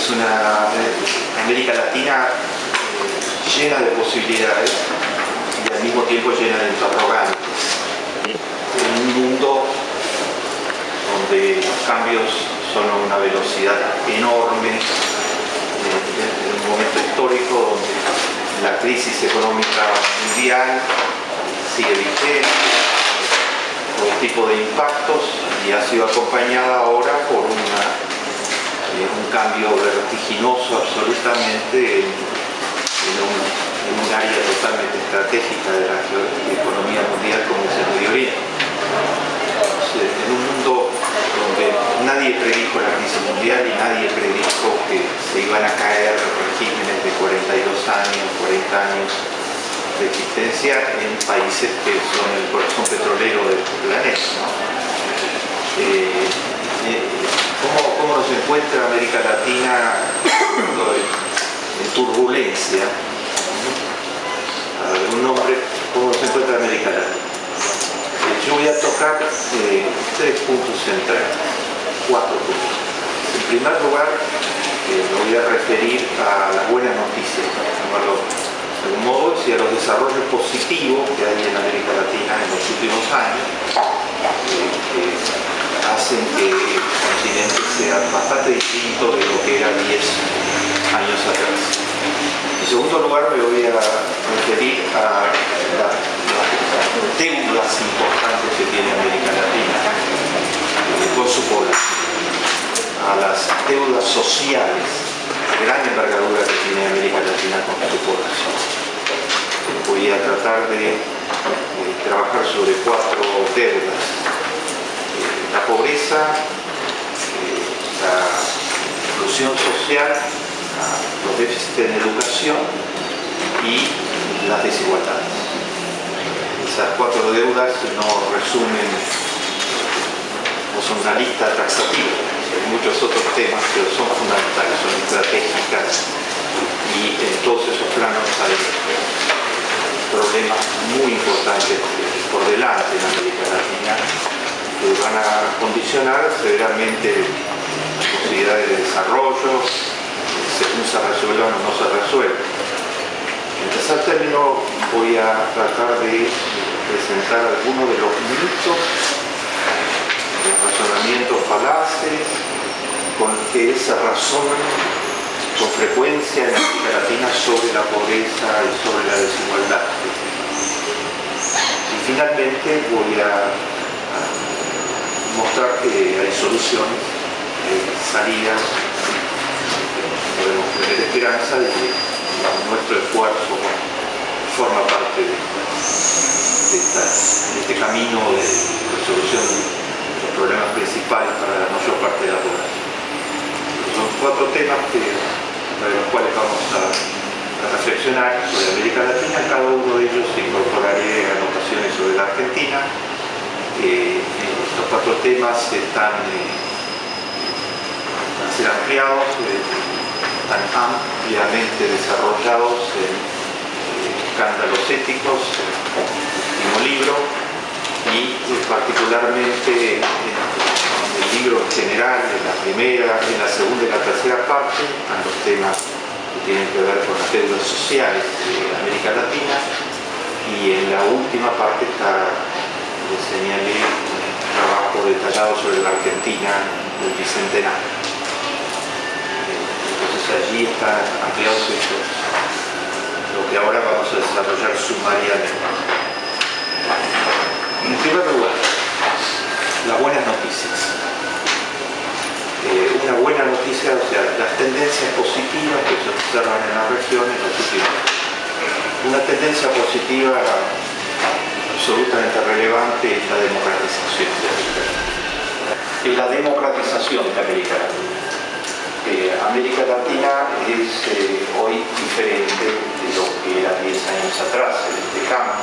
es una América Latina llena de posibilidades y al mismo tiempo llena de interrogantes. En un mundo donde los cambios son a una velocidad enorme, en un momento histórico donde la crisis económica mundial sigue vigente, todo tipo de impactos, y ha sido acompañada ahora por un cambio vertiginoso absolutamente en un área totalmente estratégica de la economía mundial como es el Medio Oriente. En un mundo donde nadie predijo la crisis mundial y nadie predijo que se iban a caer regímenes de 42 años, 40 años de existencia en países que son el corazón petrolero del planeta, ¿no? ¿Cómo nos encuentra América Latina en turbulencia? Un nombre, ¿cómo nos encuentra América Latina? Yo voy a tocar 3 puntos centrales, 4 puntos. En primer lugar, me voy a referir a las buenas noticias, para llamarlo de algún modo, y a los desarrollos positivos que hay en América Latina en los últimos años, que hacen que el continente sea bastante distinto de lo que era 10 años atrás. En segundo lugar, me voy a referir a las deudas importantes que tiene América Latina con su población, a las deudas sociales de gran envergadura que tiene América Latina con su población. Voy a tratar de trabajar sobre 4 deudas: la pobreza, la exclusión social, los déficits en educación y las desigualdades. Esas 4 deudas no resumen o son una lista taxativa. Hay muchos otros temas, pero son fundamentales, son estratégicas, y en todos esos planos hay problemas muy importantes por delante en América Latina que van a condicionar severamente las posibilidades de desarrollo según se resuelvan o no se resuelvan. En tercer término, voy a tratar de presentar algunos de los mitos, los razonamientos falaces con que se razonan con frecuencia en América Latina sobre la pobreza y sobre la desigualdad. Y finalmente voy a mostrar que hay soluciones, salidas, podemos tener esperanza de que nuestro esfuerzo forma parte de este camino de resolución de los problemas principales para la mayor parte de la población. Son 4 temas sobre los cuales vamos a reflexionar sobre América Latina. Cada uno de ellos incorporaré anotaciones sobre la Argentina. Estos 4 temas van a ser ampliados, están ampliamente desarrollados en Escándalos Éticos, el último libro, y particularmente en el libro en general, en la primera, en la segunda y la tercera parte, están los temas que tienen que ver con las deudas sociales de América Latina, y en la última parte les señalé un trabajo detallado sobre la Argentina del Bicentenario. Entonces allí están ampliados estos, lo que ahora vamos a desarrollar sumariamente. En primer lugar, las buenas noticias. Una buena noticia, o sea, las tendencias positivas que se observan en la región en los últimos años. Una tendencia positiva absolutamente relevante es la democratización de América Latina. Es la democratización de América Latina. América Latina es hoy diferente de lo que era 10 años atrás en este campo.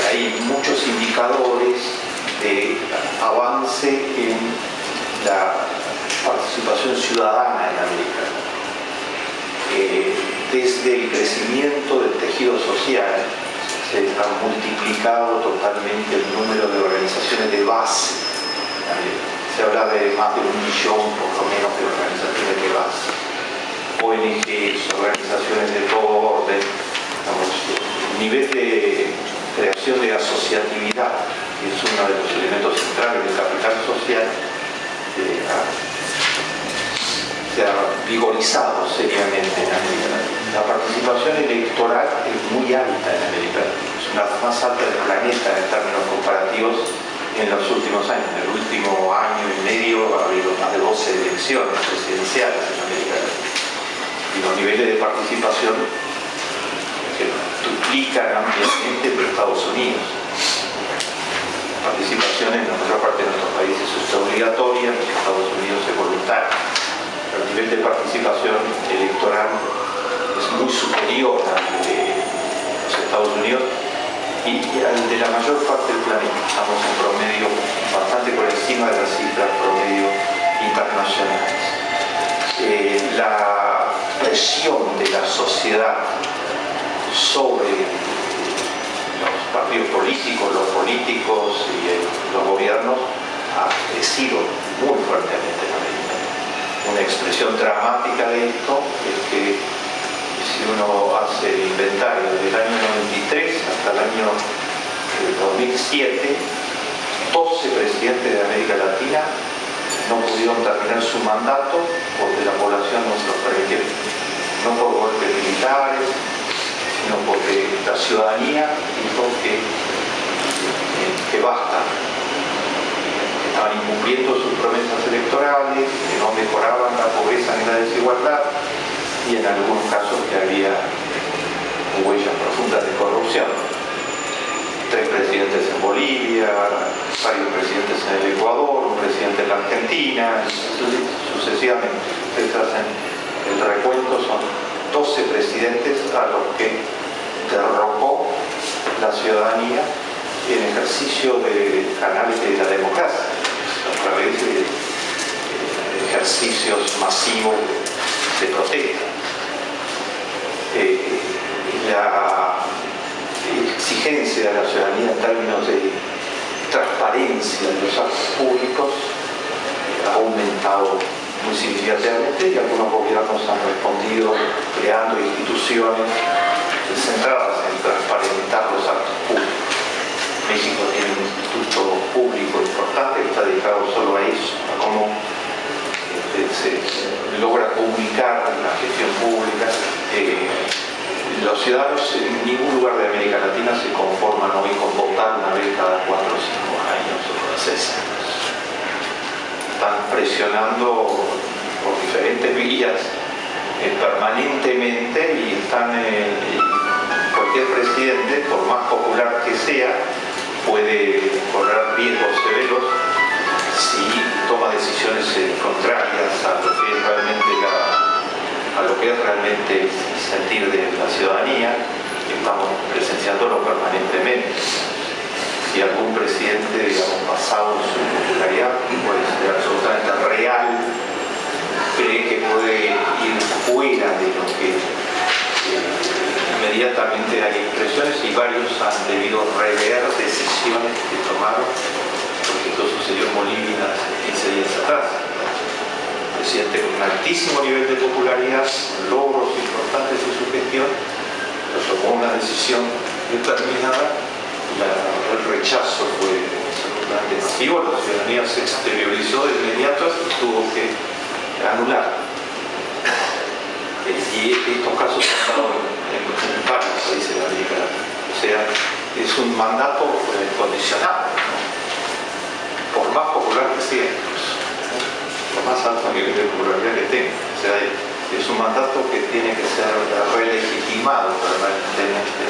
Hay muchos indicadores de avance en la participación ciudadana en América Latina. Desde el crecimiento del tejido social se ha multiplicado totalmente el número de organizaciones de base. Se habla de más de 1 millón por lo menos de organizaciones de base. ONGs, organizaciones de todo orden, el nivel de creación de asociatividad, que es uno de los elementos centrales del capital social, se ha vigorizado seriamente en América Latina. La participación electoral es muy alta en América Latina, es la más alta del planeta en términos comparativos en los últimos años. En el último año y medio ha habido más de 12 elecciones presidenciales en América Latina. Y los niveles de participación se duplican ampliamente en Estados Unidos. La participación en la mayor parte de nuestros países es obligatoria, en los Estados Unidos es voluntaria. El nivel de participación electoral es muy superior al de los Estados Unidos y al de la mayor parte del planeta. Estamos en promedio bastante por encima de las cifras promedio internacionales. La presión de la sociedad sobre los partidos políticos, los políticos y los gobiernos ha crecido muy fuertemente en América. Una expresión dramática de esto es que si uno hace el inventario del año 93 hasta el año 2007, 12 presidentes de América Latina no pudieron terminar su mandato porque la población no se los permitió. No por golpes militares, sino porque la ciudadanía dijo que basta. Estaban incumpliendo sus promesas electorales, que no mejoraban la pobreza ni la desigualdad, y en algunos casos que había huellas profundas de corrupción. 3 presidentes en Bolivia, varios presidentes en el Ecuador, un presidente en la Argentina, sucesivamente. Ustedes hacen el recuento, son 12 presidentes a los que derrocó la ciudadanía en ejercicio de canales de la democracia, a través de ejercicios masivos de protesta. La exigencia de la ciudadanía en términos de transparencia de los actos públicos ha aumentado muy significativamente y algunos gobiernos han respondido creando instituciones centradas en transparentar los actos públicos. México tiene un instituto público importante que está dedicado solo a eso, a cómo se logra comunicar la gestión pública. Los ciudadanos en ningún lugar de América Latina se conforman hoy con votar una vez cada 4 o 5 años o cada 6 años. Están presionando por diferentes vías permanentemente y están cualquier presidente, por más popular que sea, puede correr riesgos severos si toma decisiones contrarias a lo que es realmente el sentir de la ciudadanía. Estamos presenciándolo permanentemente. Si algún presidente, digamos, basado en su popularidad, puede ser absolutamente real, cree que puede ir fuera de lo que inmediatamente hay impresiones, y varios han debido rever decisiones que tomaron, porque esto sucedió en Bolivia hace 15 días atrás. Un presidente con un altísimo nivel de popularidad, logros importantes de su gestión, pero tomó una decisión determinada, el rechazo fue absolutamente masivo, la ciudadanía se exteriorizó de inmediato y tuvo que anular. Y estos casos se han dado en varios países de América Latina. O sea, es un mandato condicionado, ¿no? Por más popular que sea, por más alto nivel de popularidad que tenga. O sea, es un mandato que tiene que ser relegitimado permanentemente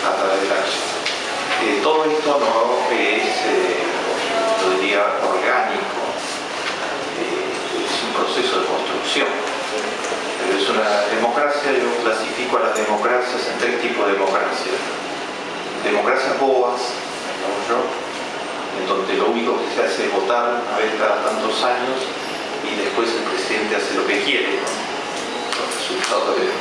a través de la acción. Todo esto no es, yo diría, orgánico, es un proceso de construcción. Pero es una democracia. Yo clasifico a las democracias en 3 tipos de democracias. Democracias bobas, en donde lo único que se hace es votar una vez cada tantos años y después el presidente hace lo que quiere, ¿no? Los resultados del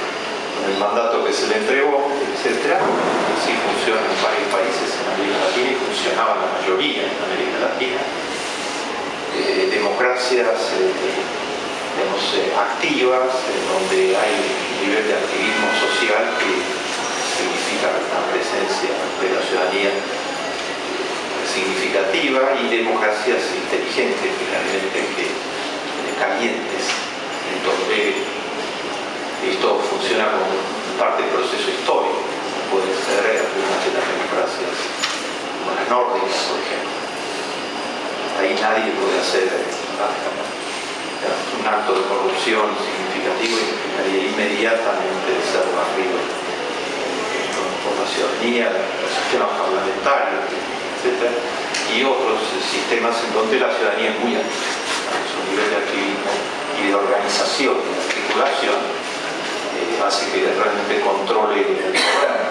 mandato que se le entregó, etc. Así funciona en varios países en América Latina y funcionaba en la mayoría en América Latina. Democracias digamos, activas, en donde hay un nivel de activismo social que significa una presencia de la ciudadanía significativa, y democracias inteligentes, finalmente, calientes, en donde esto funciona como parte del proceso histórico. Puede ser algunas de las democracias como las nórdicas, por ejemplo. Ahí nadie puede hacer un acto de corrupción significativo y implicaría inmediatamente de ser barrido por la ciudadanía, los sistemas parlamentarios, etc. Y otros sistemas en donde la ciudadanía es muy activa. Su nivel de activismo y de organización, de articulación, hace que realmente controle el gobierno.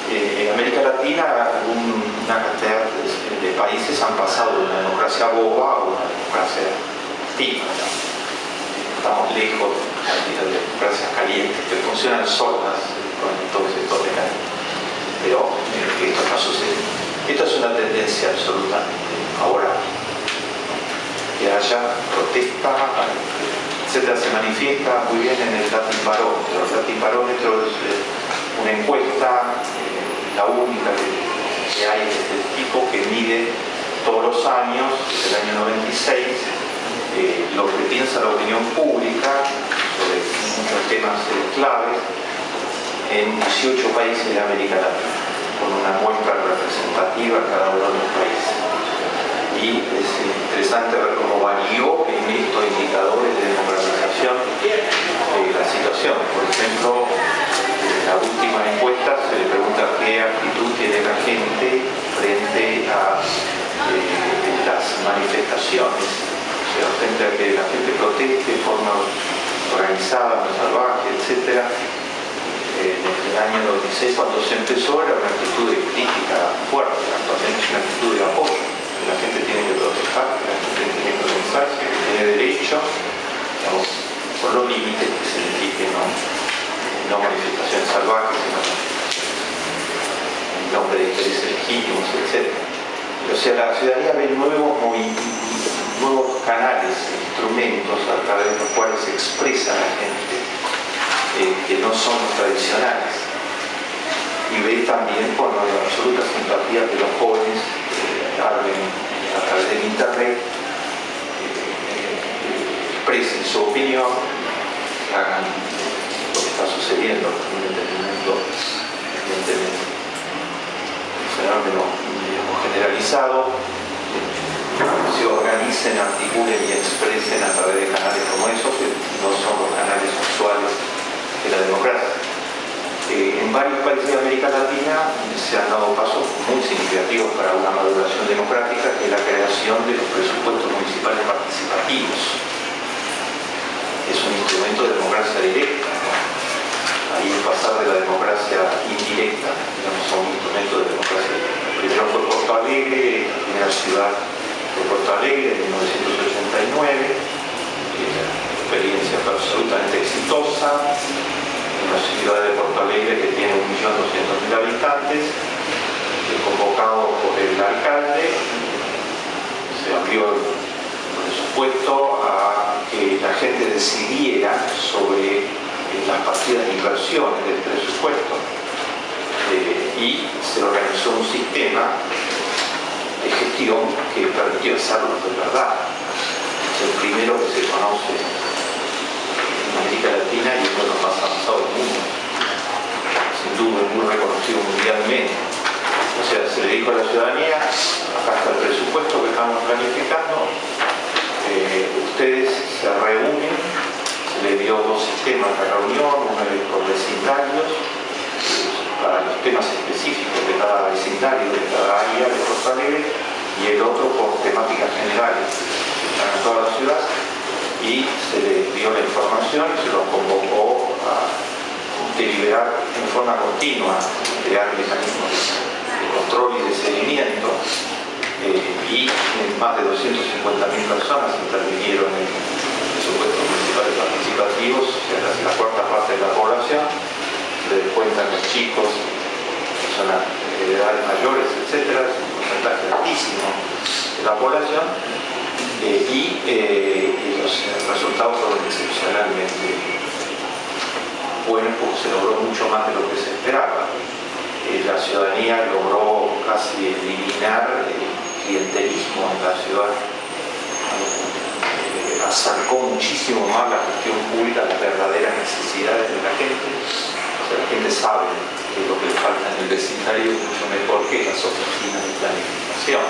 En América Latina, una cantidad de países han pasado de una democracia boba a una democracia activa. Estamos lejos de democracias calientes que funcionan solas con todo estos mecanismos. Pero esto está sucediendo. Esta es una tendencia absolutamente ahora. Que haya protesta, etcétera, se manifiesta muy bien en el Latin Barómetro. El Latin Barómetro es una encuesta, la única que hay de este tipo, que mide todos los años, desde el año 96, lo que piensa la opinión pública sobre muchos temas claves en 18 países de América Latina, con una muestra representativa en cada uno de los países. Y es interesante ver cómo varió en estos indicadores de democratización la situación. Por ejemplo, en la última encuesta se le pregunta qué actitud tiene la gente frente a las manifestaciones, o sea, frente a que la gente proteste de forma organizada, no salvaje, etc. En el año 96, cuando se empezó, era una actitud de crítica fuerte, actualmente es una actitud de apoyo. La gente tiene que protestar, la gente tiene que organizarse, que tiene derecho, digamos, por los límites que se indiquen, no manifestaciones salvajes, sino en nombre de intereses legítimos, etc. O sea, la ciudadanía ve nuevos canales, instrumentos a través de los cuales se expresa la gente, que no son tradicionales. Y ve también con absoluta simpatía que los jóvenes hablen a través del internet, expresen su opinión, hagan lo que está sucediendo en el mundo, evidentemente un fenómeno generalizado, se organicen, articulen y expresen a través de canales como esos, que no son los canales usuales de la democracia. En varios países de América Latina se han dado pasos muy significativos para una maduración democrática, que es la creación de los presupuestos municipales participativos. Es un instrumento de democracia directa, ¿no? Ahí pasar de la democracia indirecta, digamos, a un instrumento de democracia directa. Primero fue Porto Alegre, la primera ciudad de Porto Alegre en 1989, experiencia absolutamente exitosa. Una ciudad de Porto Alegre que tiene 1.200.000 habitantes, convocado por el alcalde, se abrió el presupuesto a que la gente decidiera sobre las partidas de inversiones del presupuesto, y se organizó un sistema de gestión que permitió hacerlo de verdad. Es el primero que se conoce en América Latina y uno de los más avanzados del mundo. Sin duda, es muy reconocido mundialmente. O sea, se le dijo a la ciudadanía: acá está el presupuesto que estamos planificando, ustedes se reúnen, se le dio 2 sistemas de reunión, uno por vecindarios, para los temas específicos de cada vecindario, de cada área de Porto Alegre, y el otro por temáticas generales para toda la ciudad. Y se le dio la información y se los convocó a deliberar en forma continua, crear mecanismos de control y de seguimiento, y más de 250.000 personas intervinieron en presupuestos municipales participativos, o sea, casi la cuarta parte de la población. Se descuentan los chicos, personas de edades mayores, etc. Es un porcentaje altísimo de la población. y los resultados fueron excepcionalmente buenos porque se logró mucho más de lo que se esperaba. La ciudadanía logró casi eliminar el clientelismo en la ciudad, acercó muchísimo más la gestión pública a las verdaderas necesidades de la gente. O sea, la gente sabe que lo que le falta en el vecindario es mucho mejor que las oficinas de planificación.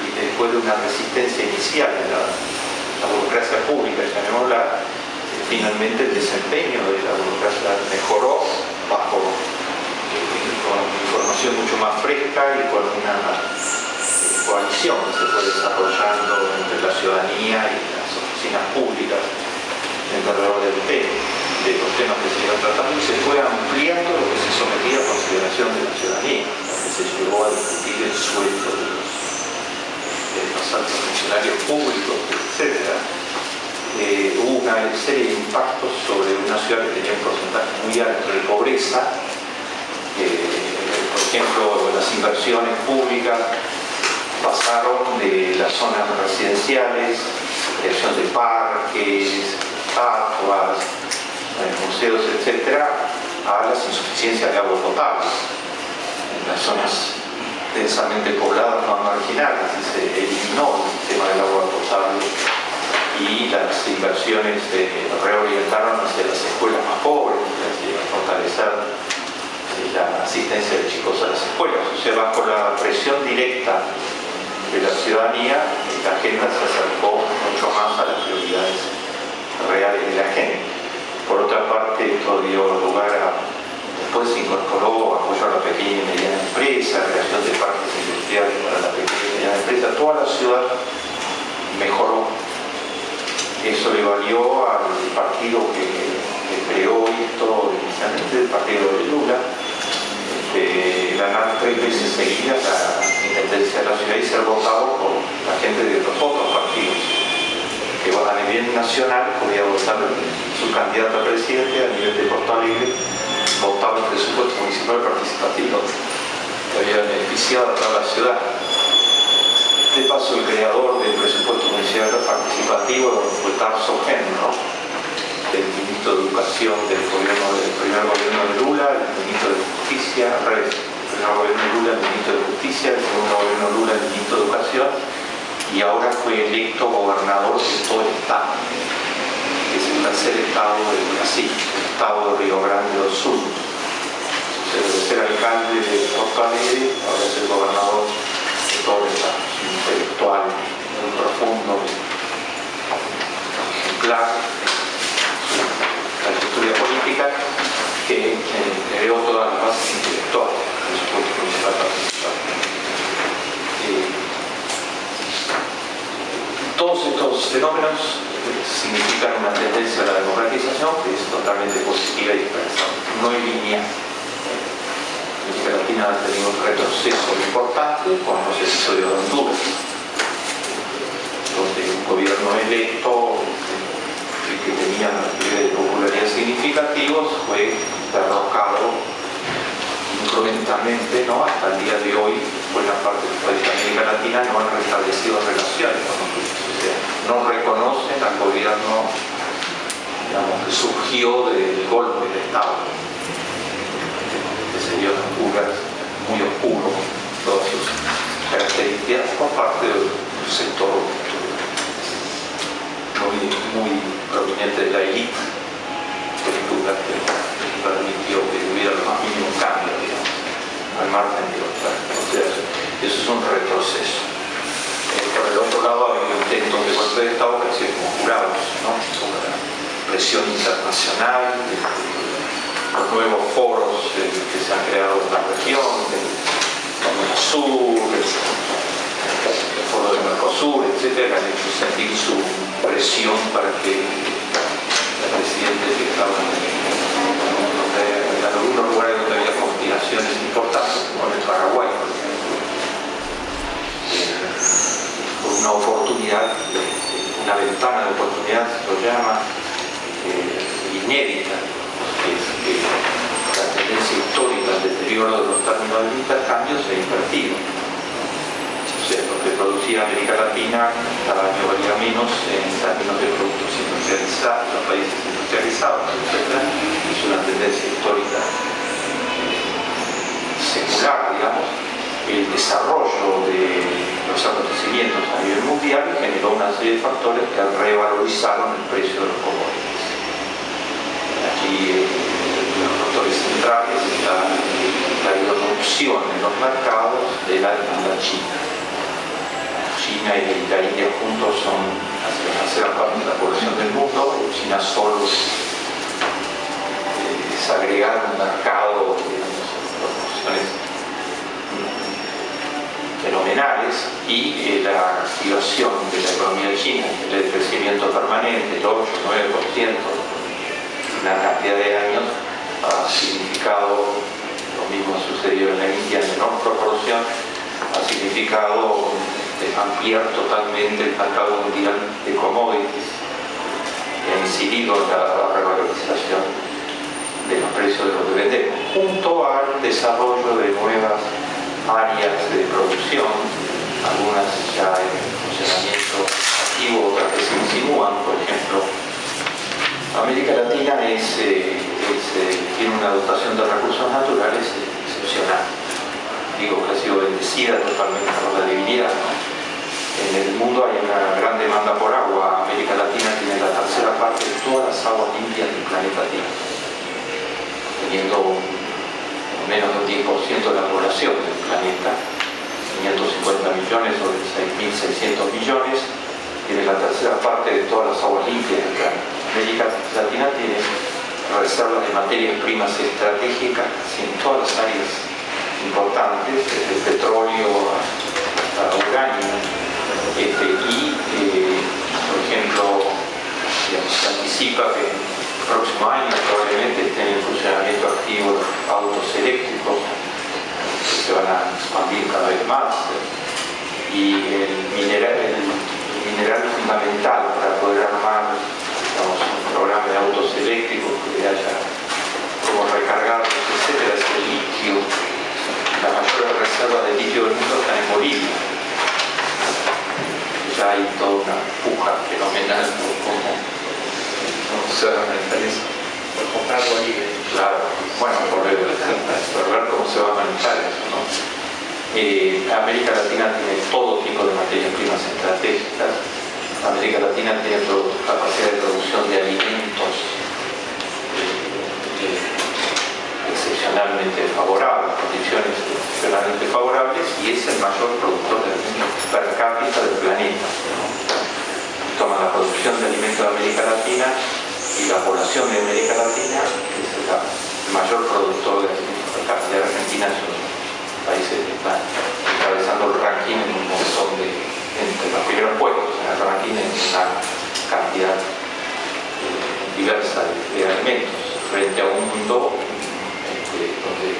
Y después de una resistencia inicial de la burocracia pública, llamémosla, finalmente el desempeño de la burocracia mejoró con información mucho más fresca y con una coalición que se fue desarrollando entre la ciudadanía y las oficinas públicas alrededor del tema, de los temas que se iban tratando, y se fue ampliando lo que se sometía a consideración de la ciudadanía, que se llegó a discutir el sueldo de los altos funcionarios públicos, etc. Hubo una serie de impactos sobre una ciudad que tenía un porcentaje muy alto de pobreza. Por ejemplo, las inversiones públicas pasaron de las zonas residenciales, creación de parques, estatuas, museos, etc., a las insuficiencias de agua potable. En las zonas densamente pobladas más marginales se eliminó el sistema del agua potable y las inversiones se reorientaron hacia las escuelas más pobres, hacia fortalecer la asistencia de chicos a las escuelas. O sea, bajo la presión directa de la ciudadanía, la agenda se acercó mucho más a las prioridades reales de la gente. Por otra parte, esto dio lugar a, después se incorporó apoyo a la pequeña y mediana empresa, creación de parques industriales para la pequeña y mediana empresa. Toda la ciudad mejoró. Eso le valió al partido que creó esto inicialmente, el partido de Lula, ganar 3 veces seguidas la intendencia de la ciudad y ser votado por la gente de los otros partidos que a nivel nacional podía votar su candidato a presidente. A nivel de Porto Alegre votaba el presupuesto municipal participativo que había beneficiado a toda la ciudad. De paso, el creador del presupuesto municipal participativo fue Tarso Genro, el ministro de Educación del primer gobierno de Lula, el ministro de Justicia, al revés, el primer gobierno de Lula, el ministro de Justicia, el segundo gobierno de Lula, el ministro de Educación, y ahora fue electo gobernador de todo el estado, que es el tercer estado del Brasil, el estado de Río Grande do Sul. Se debe ser alcalde de Porto Alegre, ahora es el gobernador de todo el estado. Intelectual, muy profundo, ejemplar, la historia política que creó todas las bases intelectuales del supuesto principal participativo. Todos estos fenómenos significan una tendencia a la democratización que es totalmente positiva y dispersa, no es lineal. América Latina ha tenido un retroceso importante con los episodios de Honduras, donde un gobierno electo que tenía niveles de popularidad significativos fue derrocado incrementalmente, ¿no? Hasta el día de hoy, buena parte de los países de América Latina no han restablecido relaciones con Honduras, o sea, no reconocen al gobierno, digamos, que surgió del golpe de Estado. Sería Honduras muy oscuro, todas sus características, por parte de un sector muy proveniente de la élite de Honduras, que permitió que hubiera los más mínimos cambios, digamos, al margen de los planes. O sea, eso es un retroceso. Por el otro lado, hay intentos de golpe de Estado que han sido conjurados, ¿no? Sobre la presión internacional, los nuevos foros que se han creado en la región, el Sur, el foro de Mercosur, etc., han hecho sentir su presión para que el presidente que estaba en algunos lugares donde había conspiraciones importantes, como en el Paraguay, por ejemplo, por una oportunidad, una ventana de oportunidad, se lo llama, inédita, que es que la tendencia histórica del deterioro de los términos del intercambio se ha invertido. O sea, que producía América Latina cada año valía menos en términos de productos industrializados, los países industrializados, etc. Es una tendencia histórica secular, digamos. El desarrollo de los acontecimientos a nivel mundial generó una serie de factores que revalorizaron el precio de los commodities. Aquí los factores centrales están la irrupción en los mercados de la demanda china. China y la India juntos son la tercera parte de la población del mundo. China solo es agregar un mercado de proporciones fenomenales, y la activación de la economía china, el crecimiento permanente, el 8-9%, una cantidad de años, ha significado, lo mismo ha sucedido en la India en menor proporción, ha significado ampliar totalmente el mercado mundial de commodities, que ha incidido en la revalorización de los precios de lo que vendemos, junto al desarrollo de nuevas áreas de producción, algunas ya en funcionamiento activo, otras que se insinúan. Por ejemplo, América Latina tiene una dotación de recursos naturales excepcional. Digo que ha sido bendecida totalmente por la divinidad, ¿no? En el mundo hay una gran demanda por agua. América Latina tiene la tercera parte de todas las aguas limpias del planeta Tierra, teniendo menos del 10% de la población del planeta, 550 millones sobre 6.600 millones, tiene la tercera parte de todas las aguas limpias del planeta. América Latina tiene reservas de materias primas estratégicas en todas las áreas importantes, desde el petróleo hasta el uranio, por ejemplo, se anticipa que próximo año probablemente estén en funcionamiento activo los autos eléctricos, que se van a expandir cada vez más, y el mineral fundamental para poder armar, digamos, un programa de autos eléctricos que haya como recargados, etcétera, es el litio. La mayor reserva de litio del mundo está en Bolivia. Ya hay toda una puja fenomenal por cómo se va a manejar eso. Por comprarlo libre. Claro, bueno, por ver cómo se va a manejar eso, ¿no? América Latina tiene todo tipo de materias primas estratégicas. América Latina tiene capacidad de producción de alimentos excepcionalmente favorables, condiciones excepcionalmente favorables, y es el mayor productor de alimentos per cápita del planeta, ¿no? Toma la producción de alimentos de América Latina y la población de América Latina, que es el mayor productor de alimentos per cápita. Argentina es uno de los países que están encabezando el ranking en un montón entre los primeros puestos en el ranking, en una cantidad diversa de alimentos, frente a un mundo donde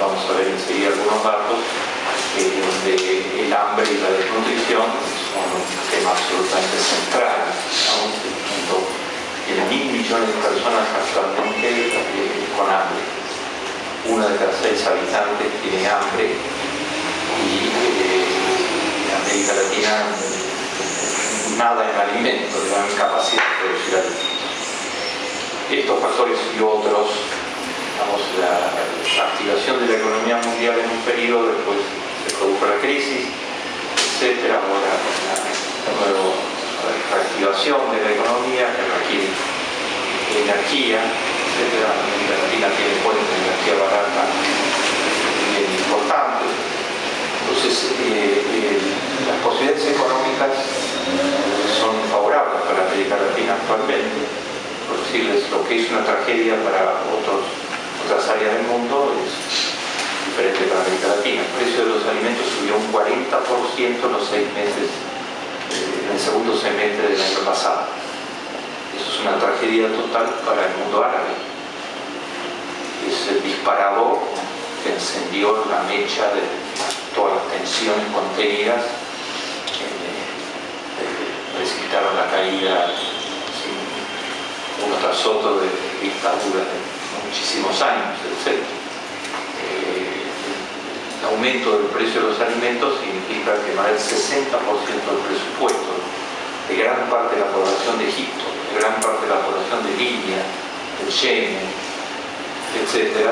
vamos a ver enseguida algunos datos, donde el hambre y la desnutrición son un tema absolutamente central, ¿no? El mundo tiene 1.000 millones de personas actualmente con hambre. 1 de cada 6 habitantes tiene hambre, y América Latina nada en alimentos, de gran capacidad de producir alimentos. Estos factores y otros, digamos, la activación de la economía mundial en un periodo, después se produjo la crisis, etcétera. Ahora la nueva reactivación de la economía que requiere energía, etcétera. América Latina tiene fuentes de energía barata bien importantes. Entonces, las posibilidades económicas son favorables para América Latina actualmente. Por decirles, lo que es una tragedia para otras áreas del mundo es diferente para América Latina. El precio de los alimentos subió un 40% en los 6 meses, en el segundo semestre del año pasado. Eso es una tragedia total para el mundo árabe. Es el disparador que encendió la mecha de todas las tensiones contenidas que precipitaron la caída uno tras otro de dictaduras de muchísimos años, etc. La aumento del precio de los alimentos significa quemar el 60% del presupuesto de gran parte de la población de Egipto, de gran parte de la población de Libia, de Yemen, etc.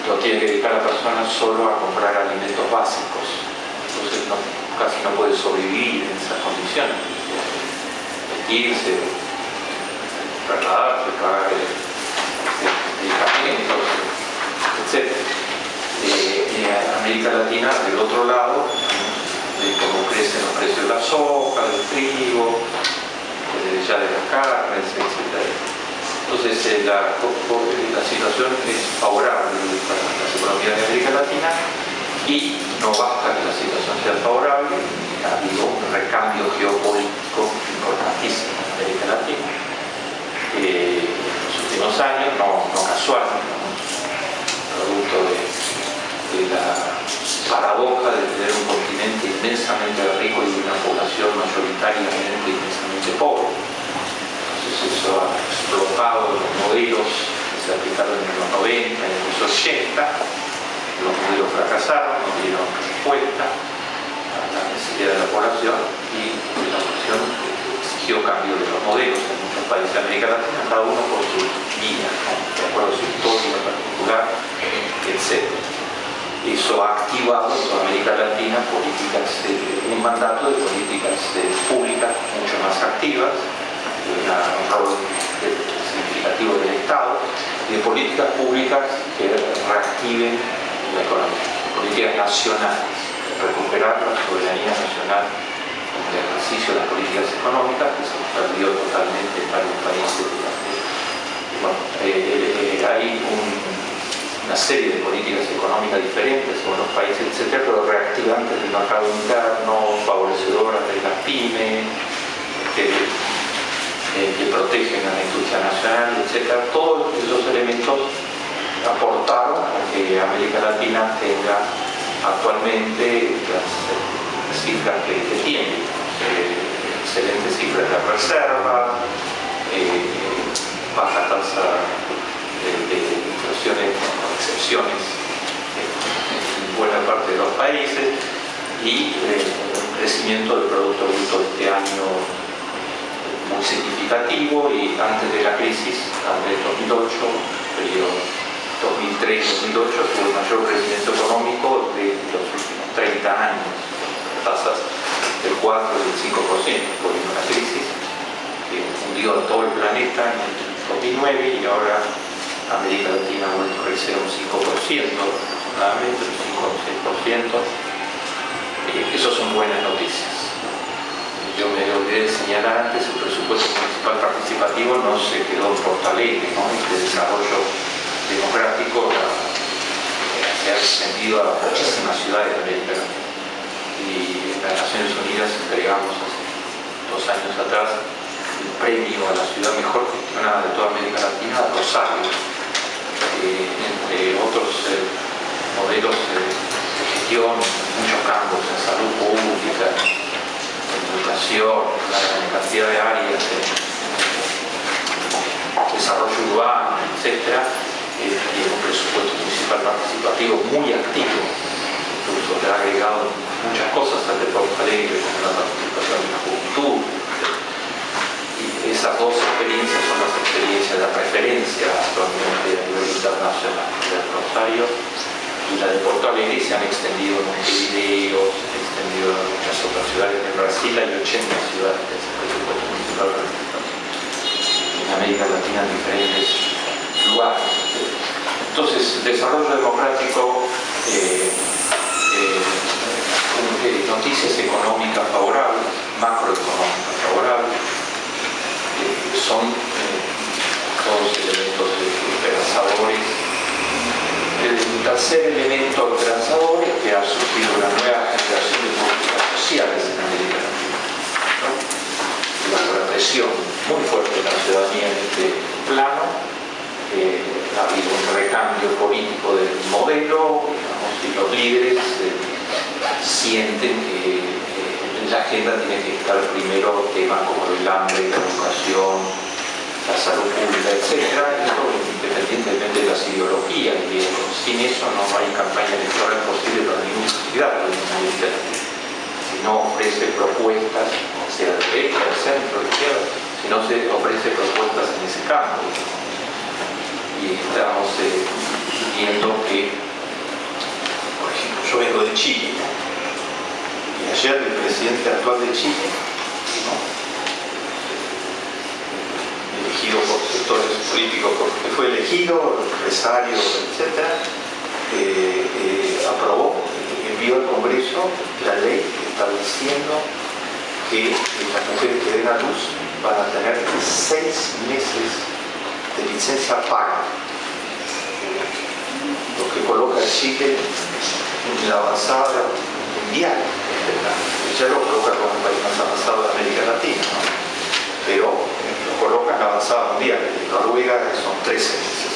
Lo tiene que dedicar la persona solo a comprar alimentos básicos. Entonces casi no puede sobrevivir en esas condiciones. Vestirse, trasladarse, pagar medicamentos, etc. América Latina, del otro lado, de cómo crecen los precios de la soja, del trigo, ya de las carnes, etc. Entonces la situación es favorable para las economías de América Latina y no basta que la situación sea favorable, ha habido un recambio geopolítico importantísimo en América Latina. En los últimos años, no casual, producto de la paradoja de tener un continente inmensamente rico y una población mayoritariamente inmensamente pobre. Entonces eso ha explotado los modelos que se aplicaron en los 90, en los 80. Los modelos fracasaron, no dieron respuesta a la necesidad de la población y la población exigió cambio de los modelos en muchos países de América Latina, cada uno por su vía, de acuerdo a su historia particular, etc. Eso ha activado en toda América Latina un mandato de políticas públicas mucho más activas, un rol significativo del Estado, y de políticas públicas que reactiven la economía, políticas nacionales, recuperar la soberanía nacional en el ejercicio de las políticas económicas que se perdió totalmente en varios países. Bueno, hay una serie de políticas económicas diferentes en los países, etcétera, pero reactivantes del mercado interno, favorecedoras de las pymes, que protegen a la industria nacional, etcétera. Todos esos elementos aportaron a que América Latina tenga actualmente las cifras que tiene, excelentes cifras de reserva, baja tasa de inflaciones, excepciones en buena parte de los países y un crecimiento del Producto Bruto este año muy significativo, y antes de la crisis, antes del 2008, periodo 2003-2008, tuvo el mayor crecimiento económico de los últimos 30 años, tasas del 4 y del 5%, por una crisis que hundió a todo el planeta en el 2009 y ahora América Latina ha vuelto a crecer un 5% aproximadamente, un 5 o 6%. Eso son buenas noticias. Yo me olvidé de señalar antes, el presupuesto municipal participativo no se quedó en Porto Alegre, ¿no? Este desarrollo democrático se ha extendido a muchísimas ciudades de América Latina. Y en las Naciones Unidas entregamos hace 2 años atrás el premio a la ciudad mejor gestionada de toda América Latina, a Rosario, entre otros modelos de gestión, muchos campos, en salud pública, en educación, en cantidad de áreas, desarrollo urbano, etc. Tiene un presupuesto municipal participativo muy activo, incluso le ha agregado muchas cosas al de Porto Alegre, como la participación de la juventud. Y esas dos experiencias son las experiencias de referencia actualmente a nivel internacional. La de Rosario y la de Porto Alegre se han extendido en Montevideo, se han extendido en muchas otras ciudades. En Brasil hay 80 ciudades de ese presupuesto municipal participativo. En América Latina en diferentes lugares. Entonces, el desarrollo democrático, noticias económicas favorables, macroeconómicas favorables, son todos elementos esperanzadores. El tercer elemento esperanzador es que ha surgido una nueva generación de políticas sociales en América Latina, ¿no? Bajo la presión muy fuerte de la ciudadanía en este plano, ha habido un recambio político del modelo, digamos, y los líderes sienten que en la agenda tiene que estar primero temas como el hambre, la educación, la salud pública, etc. Esto independientemente de las ideologías, y sin eso no hay campaña electoral posible América Latina. Si no ofrece propuestas, sea de derecha, de centro, de izquierda, si no se ofrece propuestas en ese campo. Y estamos viendo que, por ejemplo, yo vengo de Chile, y ayer el presidente actual de Chile, ¿no?, elegido por sectores políticos, porque fue elegido, empresario, etc., aprobó, envió al Congreso la ley estableciendo que las mujeres que den a luz van a tener 6 meses de licencia paga, lo que coloca a Chile en la avanzada mundial. Ya lo coloca como el país más avanzado de América Latina, ¿no?, pero lo coloca en la avanzada mundial. En Noruega son 13 meses,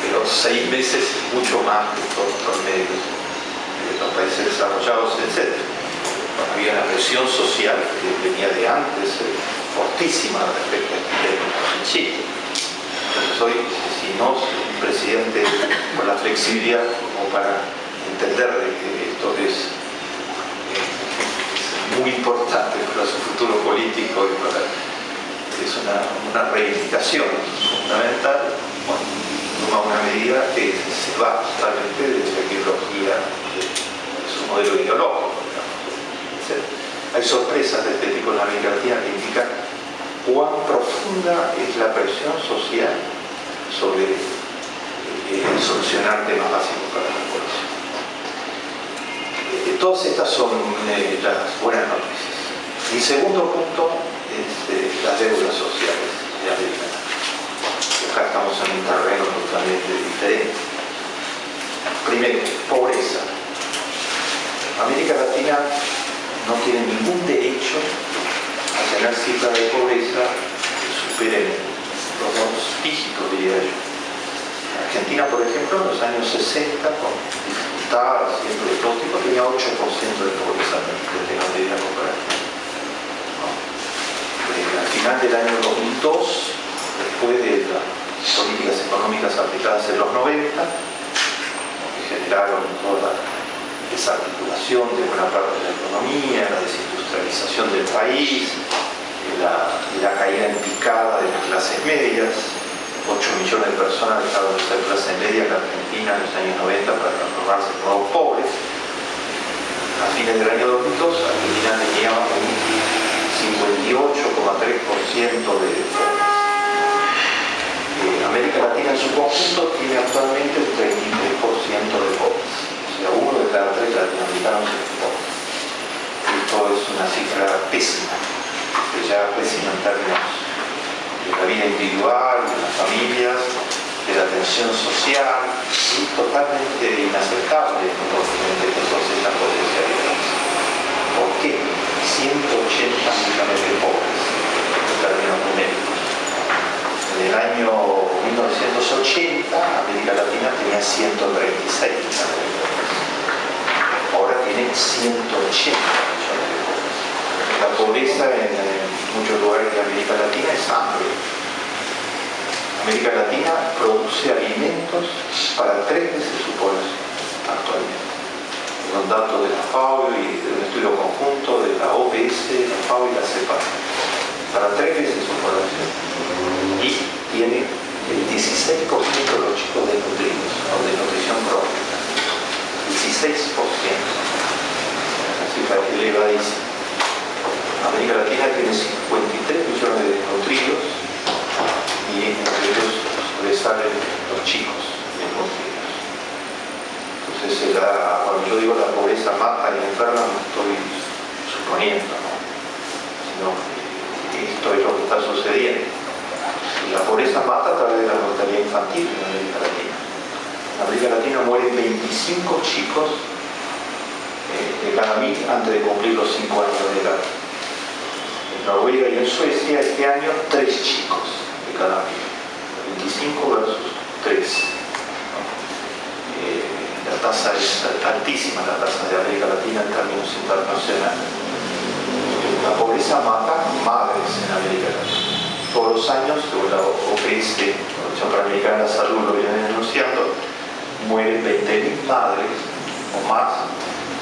pero 6 meses es mucho más que todos los medios de los países desarrollados, etc. Había una presión social que venía de antes, fortísima respecto a este tema en Chile. Entonces hoy, si no un presidente con la flexibilidad como para entender de que esto es muy importante para su futuro político y para, es una reivindicación fundamental, bueno, toma una medida que se va totalmente de la ideología, de su modelo ideológico, digamos. Hay sorpresas de este tipo en América Latina que indican cuán profunda es la presión social sobre solucionar temas básicos para la población. Todas estas son las buenas noticias. Mi segundo punto es las deudas sociales de América Latina. Acá estamos en un terreno totalmente diferente. Primero, pobreza. América Latina no tiene ningún derecho a tener cifras de pobreza que superen los 2 dígitos, diría yo. Argentina, por ejemplo, en los años 60, con dificultades siempre de todo tipo, tenía 8% de pobreza desde la medida comparativa. Al final del año 2002, después de las políticas económicas aplicadas en los 90, que generaron toda la desarticulación de buena parte de la economía, la desindustrialización del país, la caída en picada de las clases medias. 8 millones de personas dejaron de ser clase media en la Argentina en los años 90 para transformarse en nuevos pobres. A fines del año 2002, Argentina tenía un 58,3% de pobres. América Latina en su conjunto tiene actualmente un 33% de pobres. O sea, 1 de cada 3 latinoamericanos es pobre. Esto es una cifra pésima, ya pésima en términos de la vida individual, de las familias, de la atención social, y totalmente inaceptable en un continente con todas estas potencialidades. ¿Por qué? 180 millones de pobres en términos numéricos. En el año 1980, América Latina tenía 136 millones de pobres. Ahora tiene 180 millones de pobres. La pobreza en muchos lugares de América Latina es hambre. América Latina produce alimentos para 3 veces su población actualmente. Son datos de la FAO y de un estudio conjunto de la OPS, la FAO y la CEPAL. Para 3 veces su población. Y tiene el 16% de los chicos desnutridos o de nutrición crónica. 16%. Una cifra elevadísima. América Latina tiene 53 millones de desnutridos y entre ellos sobresalen los chicos desnutridos. Entonces, cuando yo digo la pobreza mata y enferma, no estoy suponiendo, ¿no?, sino que esto es lo que está sucediendo. La pobreza mata a través de la mortalidad infantil en América Latina. En América Latina mueren 25 chicos de cada 1000 antes de cumplir los 5 años de edad. En Noruega y en Suecia este año 3 chicos de cada 1000. 25 versus 3. La tasa es altísima, la tasa de América Latina en términos internacionales. La pobreza mata madres en América Latina. Todos los años, según la OPS, la Organización Panamericana de la Salud, lo viene denunciando, mueren 20.000 madres o más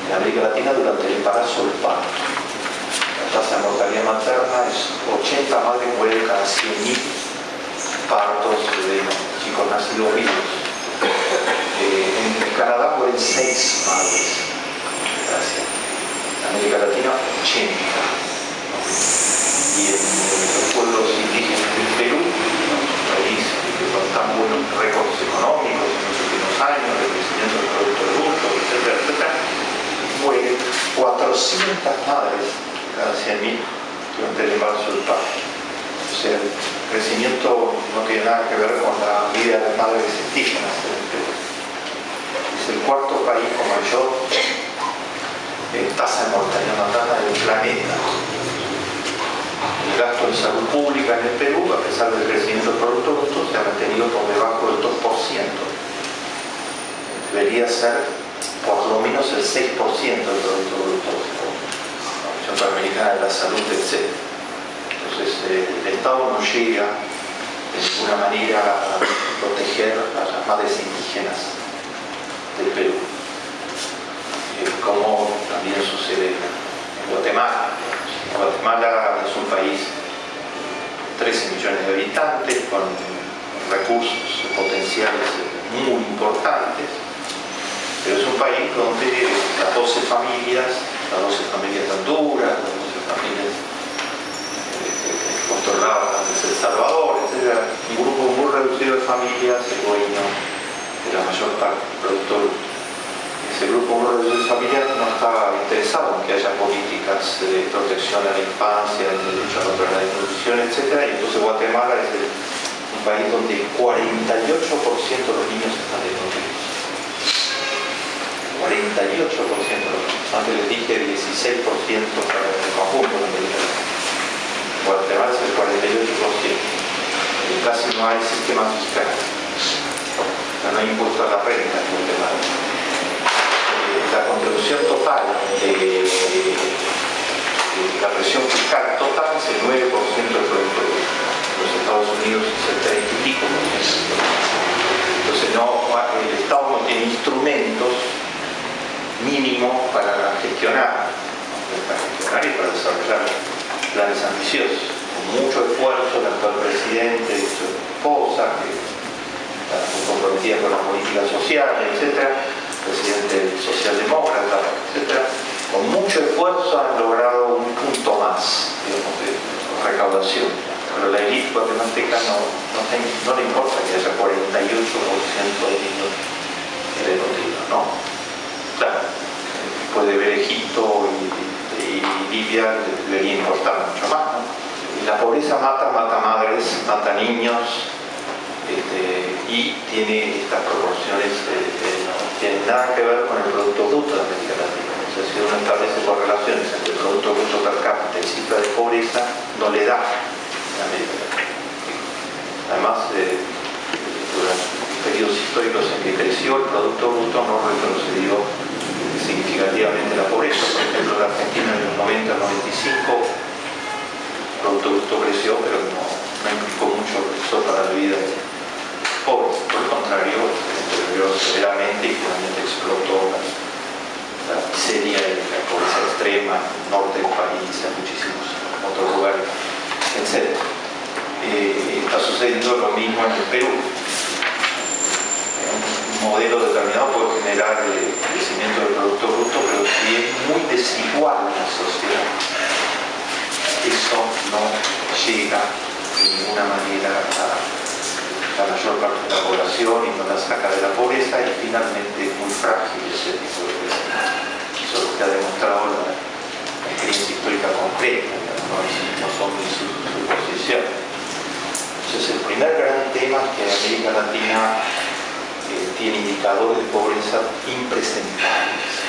en América Latina durante el embarazo o el parto. La tasa de mortalidad materna es 80 madres mueren cada 100.000 partos de chicos nacidos vivos. En Canadá mueren 6 madres cada 100. En América Latina 80. Y en los pueblos indígenas del Perú, un país que con tan buenos récords económicos en los últimos años, de crecimiento del producto bruto, etcétera, etcétera, mueren 400 madres cada 100.000 durante el embarazo del parto. O sea, el crecimiento no tiene nada que ver con la vida de las madres indígenas en el Perú. Es el cuarto país con mayor tasa de mortalidad materna del planeta. El gasto en salud pública en el Perú, a pesar del crecimiento del Producto Bruto, se ha mantenido por debajo del 2%. Debería ser por lo menos el 6% del Producto Bruto. La Comisión Panamericana de la Salud, etc. Entonces, el Estado no llega de ninguna manera a proteger a las madres indígenas del Perú, como también sucede en Guatemala. Guatemala es un país de 13 millones de habitantes con recursos potenciales muy importantes, pero es un país donde las 12 familias de Honduras, las 12 familias controladas desde El Salvador, etc., un grupo muy reducido de familias, el dueño de la mayor parte del producto bruto. Ese grupo muy reducido de familias no estaba interesado en que haya políticas de protección a la infancia, de lucha contra la desnutrición, etc. Y entonces Guatemala es un país donde 48% de los niños están desnutridos. 48% de los niños. Antes les dije 16% para el conjunto de América Latina. Guatemala es el 48%. Y casi no hay sistema fiscal. O sea, no hay impuesto a la renta en Guatemala. La contribución total de la presión fiscal total es el 9% del producto bruto. En los Estados Unidos es el 30 y pico %. Entonces el Estado no tiene instrumentos mínimos para gestionar y para desarrollar planes ambiciosos. Con mucho esfuerzo, el actual presidente y su esposa, que está muy comprometida con las políticas sociales, etc., presidente socialdemócrata, etc., con mucho esfuerzo han logrado un punto más, digamos, de recaudación. Pero la élite guatemalteca no le importa que haya 48% de niños desnutridos, ¿no? Claro, puede ver Egipto y Libia, debería importar mucho más, ¿no? Y la pobreza mata madres, mata niños, y tiene estas proporciones, no tienen nada que ver con el Producto Bruto de América Latina. O sea, si uno establece correlaciones entre el Producto Bruto per cápita y cifra de pobreza, no le da en América Latina. Además, durante periodos históricos en que creció el Producto Bruto no retrocedió significativamente la pobreza. Por ejemplo, en Argentina en los 90-95 el Producto Bruto creció, pero no implicó mucho eso para la vida pobres. Por el contrario, se deterioró severamente y finalmente explotó la miseria y la pobreza extrema en el norte del país, en muchísimos otros lugares, etc. Está sucediendo lo mismo en el Perú. Un modelo determinado puede generar el crecimiento del Producto Bruto, pero si es muy desigual en la sociedad, eso no llega de ninguna manera a la mayor parte de la población y no la saca de la pobreza, y finalmente es muy frágil ese tipo de crecimiento. Eso es lo que ha demostrado la experiencia histórica concreta, no son ni suposiciones. Entonces el primer gran tema es que América Latina tiene indicadores de pobreza impresentables.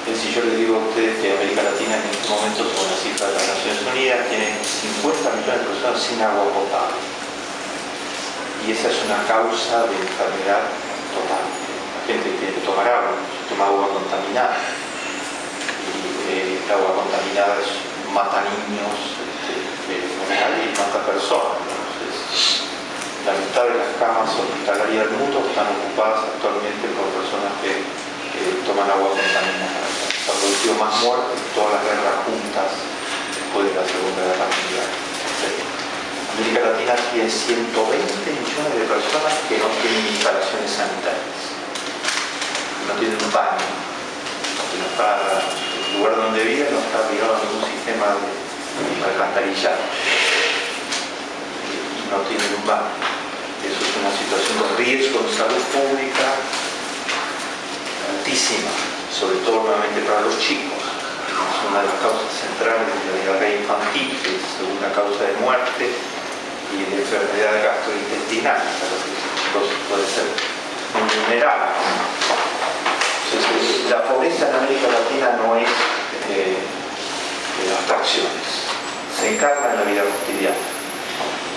Si yo le digo a ustedes que América Latina en este momento, según las cifras de las Naciones Unidas, tiene 50 millones de personas sin agua potable. Y esa es una causa de enfermedad total. La gente tiene que tomar agua, toma agua contaminada. Y el agua contaminada mata niños y mata personas. Entonces, la mitad de las camas hospitalarias del mundo están ocupadas actualmente por personas que toman agua contaminada. Se ha producido más muertes que todas las guerras juntas después de la Segunda Guerra Mundial. América Latina tiene 120 millones de personas que no tienen instalaciones sanitarias, no tienen un baño, el lugar donde viven no está ligado a ningún sistema de alcantarillado y no tienen un baño. Eso es una situación de riesgo de salud pública altísima, sobre todo nuevamente para los chicos. Es una de las causas centrales de la diarrea infantil, que es la segunda causa de muerte, y de enfermedad gastrointestinal, para los chicos puede ser muy vulnerable. Entonces, la pobreza en América Latina no es de abstracciones, se encarna en la vida cotidiana.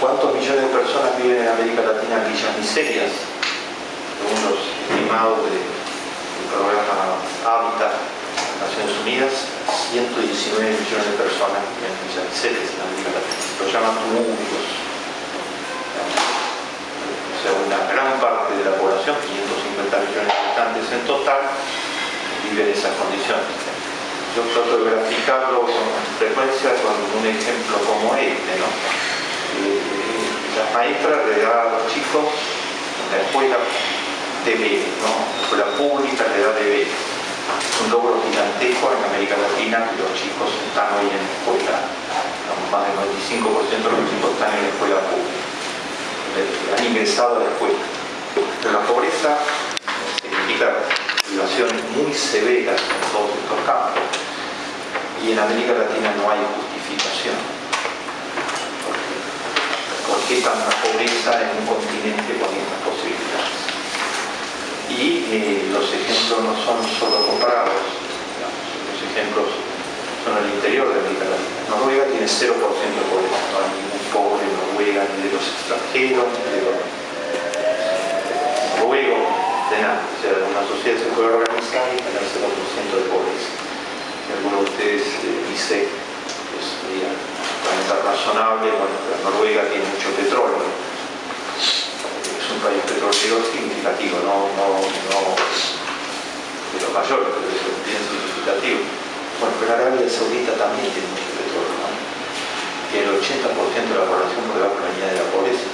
¿Cuántos millones de personas viven en América Latina en villas miserias? Según los estimados del programa Hábitat de Naciones Unidas, 119 millones de personas viven en villas miserias en América Latina. Lo llaman tumúlicos. O sea, una gran parte de la población, 550 millones de habitantes en total, vive en esas condiciones. Yo trato de graficarlo con frecuencia con un ejemplo como este, ¿no? Las maestras le dan a los chicos en la escuela deberes, ¿no? La escuela pública le da deberes. Es un logro gigantesco en América Latina que los chicos están hoy en la escuela. Más del 95% de los chicos están en la escuela pública. Han ingresado a la escuela. Pero la pobreza significa privaciones muy severas en todos estos campos. Y en América Latina no hay justificación. ¿Por qué tanta pobreza en un continente con estas posibilidades? Y los ejemplos no son solo comparados, digamos, los ejemplos son al interior de América Latina. Noruega tiene 0% de pobreza, no hay ningún pobre en Noruega, ni de los extranjeros, ni de los noruegos, de nada. O sea, una sociedad se puede organizar y tener 0% de pobreza. Si alguno de ustedes dice que sería razonable, bueno, Noruega tiene mucho petróleo. Es un país petrolero significativo, no de los mayores, pero es bien significativo. Bueno, pero Arabia Saudita también tiene mucho petróleo, ¿no? Tiene el 80% de la población por debajo de la línea de la pobreza.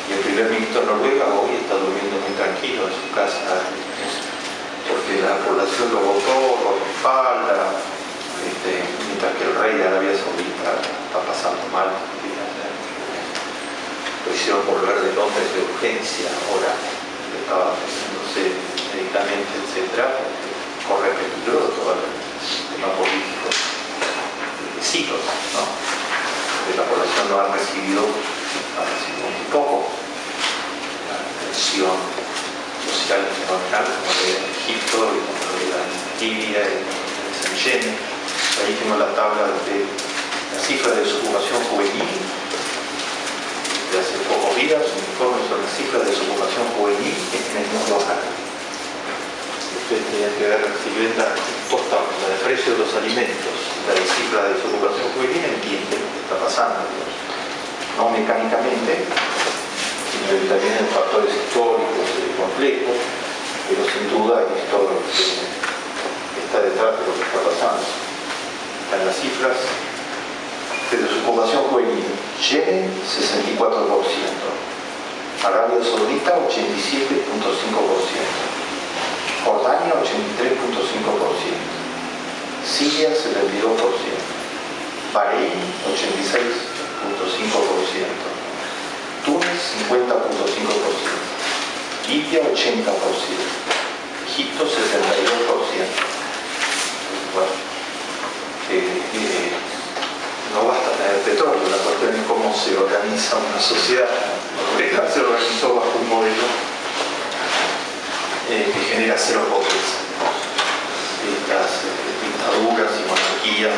Y el primer ministro de Noruega hoy está durmiendo muy tranquilo en su casa, porque la población lo votó, lo respalda, mientras que el rey de Arabia Saudita está pasando mal. Lo hicieron volver de Londres de urgencia ahora, que estaba haciéndose medicamentos, etc. Corre peligro todo el sistema político de siglos, ¿no? Porque la población no ha recibido muy poco la atención social en general, como en Egipto, y como en Libia, y en Yemen. Ahí tengo la tabla de la cifra de desocupación juvenil de hace pocos días, un informe sobre la cifra de desocupación juvenil en el mundo árabe. Ustedes tenían que ver si ven la de precio de los alimentos, la cifra de desocupación juvenil, entienden lo que está pasando, no mecánicamente, sino también en factores históricos complejos, pero sin duda es todo lo que está detrás de lo que está pasando. Están las cifras de desocupación juvenil. Yemen, 64%. Arabia Saudita, 87.5%. Jordania, 83.5%. Siria, 72%. Bahrein, 86.5%. Túnez, 50.5%. Libia, 80%. Egipto, 72%. Bueno, no basta tener petróleo, la cuestión es cómo se organiza una sociedad. Noruega se organizó bajo un modelo que genera cero pobreza. Estas dictaduras y monarquías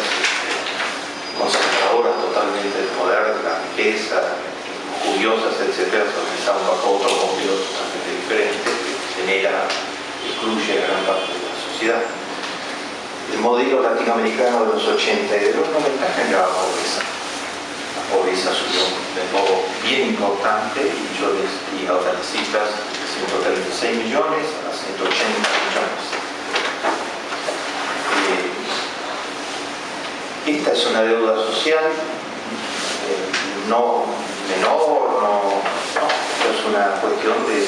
conservadoras totalmente de poder, de la riqueza, curiosas, etc., se organizaron bajo otro modelo totalmente diferente que genera, excluye a gran parte de la sociedad. El modelo latinoamericano de los 80 y de los 90 generaba pobreza. La pobreza subió de modo bien importante y yo les di ahora las cifras de 136 millones a 180 millones. Esta es una deuda social, no menor, no, esto es una cuestión de,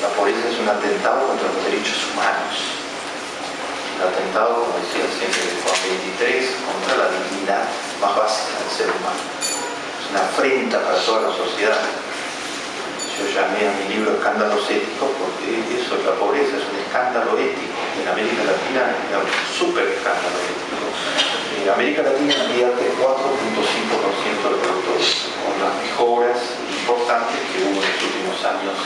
la pobreza es un atentado contra los derechos humanos, un atentado, como decía siempre Juan 23, contra la dignidad más básica del ser humano. Es una afrenta para toda la sociedad. Yo llamé a mi libro Escándalos Éticos porque eso, la pobreza es un escándalo ético. En América Latina es un súper escándalo ético. En América Latina invierte 4.5% del producto, con las mejoras importantes que hubo en los últimos años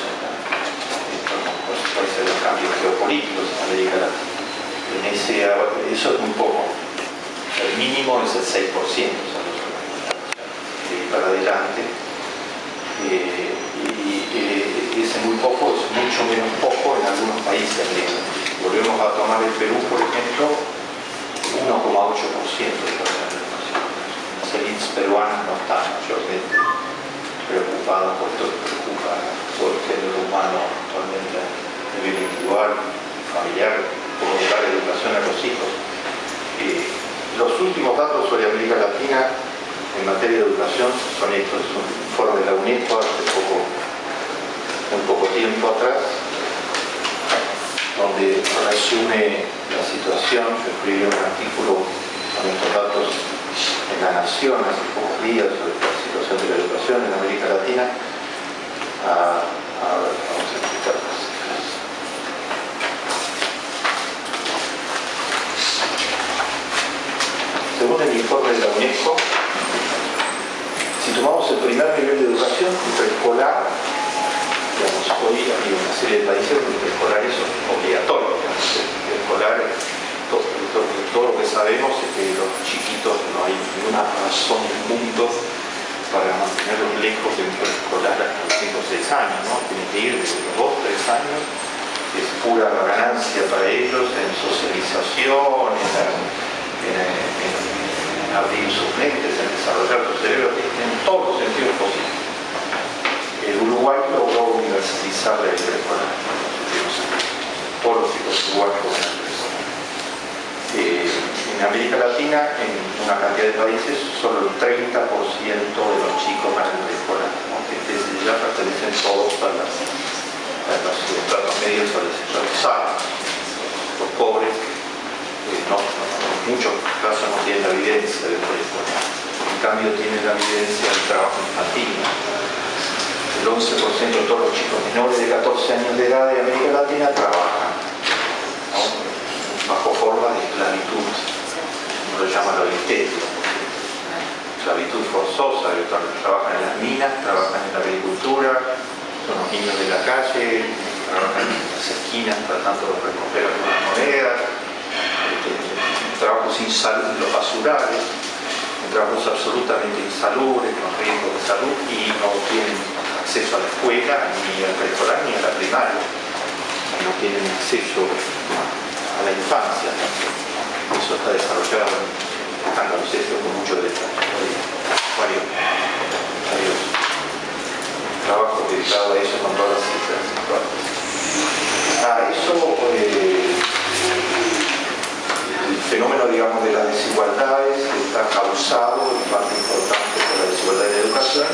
por consecuencia de los cambios geopolíticos en América Latina. Eso es muy poco. El mínimo es el 6%, para adelante. Y ese muy poco es mucho menos poco en algunos países. Volvemos a tomar el Perú, por ejemplo, 1,8% de la educación. Las élites peruanas no están mayormente preocupadas por esto que preocupa todo el género humano actualmente a nivel individual, familiar, por dar educación a los hijos. Los últimos datos sobre América Latina en materia de educación son estos, es un informe de la UNESCO hace muy poco tiempo atrás, donde resume la situación. Yo escribí un artículo con estos datos en La Nación hace pocos días sobre la situación de la educación en América Latina. A ver, vamos a explicar las cifras. Según el informe de la UNESCO, si tomamos el primer nivel de educación, el preescolar, digamos, hoy hay una serie de países donde el preescolar es obligatorio. El preescolar, todo lo que sabemos es que los chiquitos no hay ninguna razón del mundo para mantenerlos lejos de un preescolar hasta los 5 o 6 años, ¿no? Tienen que ir desde los 2 o 3 años, es pura ganancia para ellos en socialización, en abrir sus mentes, en desarrollar su cerebro, en todos los sentidos posibles. El Uruguay logró universalizar el preescolar en los últimos años. Todos los chicos uruguayos van al preescolar. En América Latina, en una cantidad de países, solo el 30% de los chicos van al preescolar, ¿no? Que desde ya pertenecen todos a los estratos medios o descentralizados. Los pobres, en muchos casos no tienen la evidencia del preescolar. En cambio, tienen la evidencia del trabajo infantil. El 11% de todos los chicos menores de 14 años de edad de América Latina trabajan, ¿no? Bajo forma de esclavitud, no lo llaman la esclavitud forzosa, trabajan en las minas, trabajan en la agricultura, son los niños de la calle, trabajan en las esquinas tratando de recoger algunas monedas, trabajos insalubres, los basurales, trabajos absolutamente insalubres, con riesgos de salud, y no tienen acceso a la escuela, ni al preescolar, ni a la primaria, no tienen acceso a la infancia. Eso está desarrollado en escándalos con mucho detalle. Varios trabajos dedicados a eso con todas las cifras. El fenómeno, digamos, de las desigualdades está causado en parte importante por la desigualdad de la educación,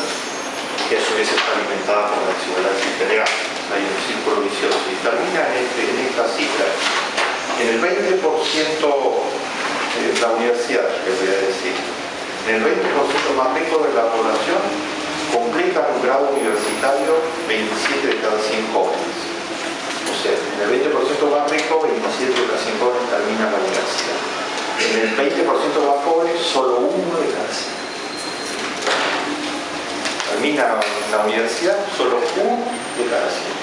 que a su vez está alimentada por la desigualdad en general. Hay un círculo vicioso y termina en esta cifra. En el 20% de la universidad, les voy a decir, en el 20% más rico de la población completan un grado universitario 27 de cada 100 jóvenes. O sea, en el 20% más rico, 27 de cada 100 jóvenes terminan la universidad. En el 20% más pobre, solo 1 de cada 100. Termina la universidad, solo 1 de cada 100.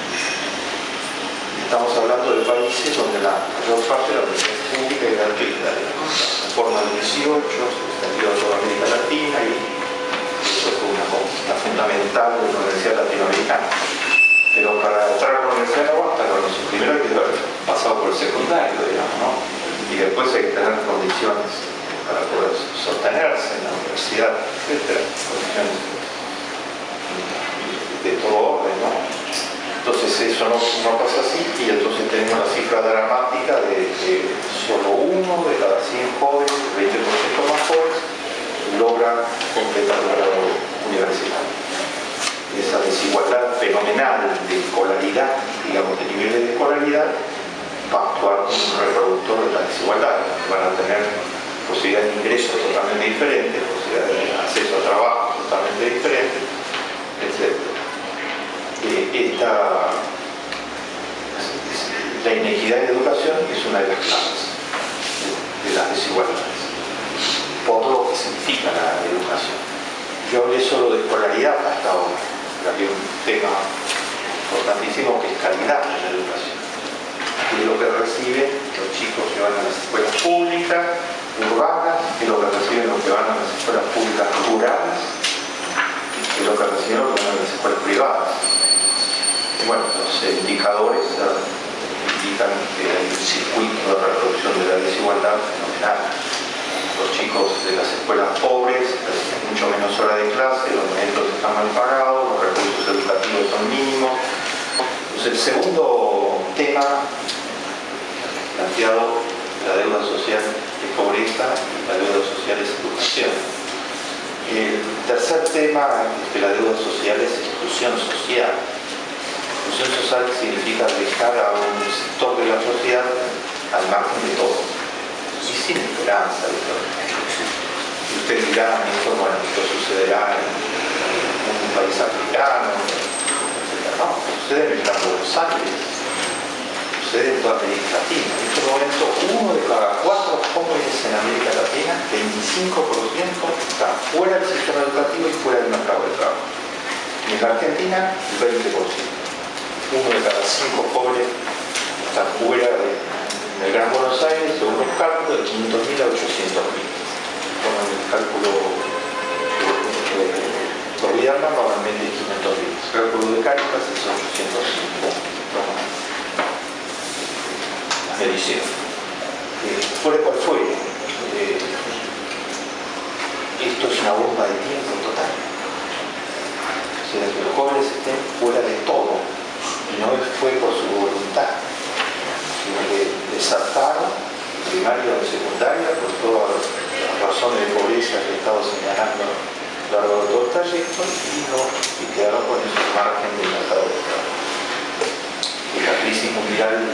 Estamos hablando de países donde la mayor parte de la universidad es pública y gratuita. En forma de 18, se extendió a toda América Latina y eso fue una conquista fundamental de la Universidad Latinoamericana. Pero para entrar a la universidad no basta con eso. Primero hay que haber pasado por el secundario, digamos, ¿no? Y después hay que tener condiciones para poder sostenerse en la universidad, etc. Condiciones de todo orden, ¿no? Entonces eso no pasa así, y entonces tenemos la cifra dramática de que solo 1 de cada 100 jóvenes, 20% más jóvenes, logran completar el grado universitario. Esa desigualdad fenomenal de escolaridad, digamos, de niveles de escolaridad, va a actuar como un reproductor de la desigualdad. Van a tener posibilidades de ingresos totalmente diferentes, posibilidades de acceso a trabajo totalmente diferentes, etc. La inequidad en educación es una de las claves de las desigualdades, por lo que significa la educación. Yo hablé solo de escolaridad hasta ahora, pero hay un tema importantísimo que es calidad en la educación. Es lo que reciben los chicos que van a las escuelas públicas, urbanas, es lo que reciben los que van a las escuelas públicas rurales, es lo que reciben los que van a las escuelas privadas. Y bueno, los indicadores indican que hay un circuito de reproducción de la desigualdad fenomenal. Los chicos de las escuelas pobres reciben mucho menos horas de clase, los maestros están mal pagados, los recursos educativos son mínimos. Entonces, el segundo tema planteado, la deuda social es pobreza y la deuda social es educación. El tercer tema es que la deuda social es exclusión social. Exclusión social significa dejar a un sector de la sociedad al margen de todo y sin esperanza de todo. Y ustedes dirán, esto sucederá en un país africano, etc. No, sucede en el Gran Buenos Aires, sucede en toda América Latina. En este momento, 1 de cada 4 jóvenes en América Latina, 25%, está fuera del sistema educativo y fuera del mercado de trabajo. Y en la Argentina, el 20%. 1 de cada 5 jóvenes está fuera del Gran Buenos Aires, según los cálculos, de 500.000 a 800.000. Con el cálculo gobierno normalmente es 500.000. El cálculo de Cáritas es 800.000. La medición. Fuera cual fuere, esto es una bomba de tiempo total. O sea, que los jóvenes estén fuera de todo. Y no fue por su voluntad, sino que desertaron primaria o secundaria por todas las razones de pobreza que he estado señalando a lo largo de todo el trayecto y quedaron con ese margen del mercado de trabajo. Y la crisis mundial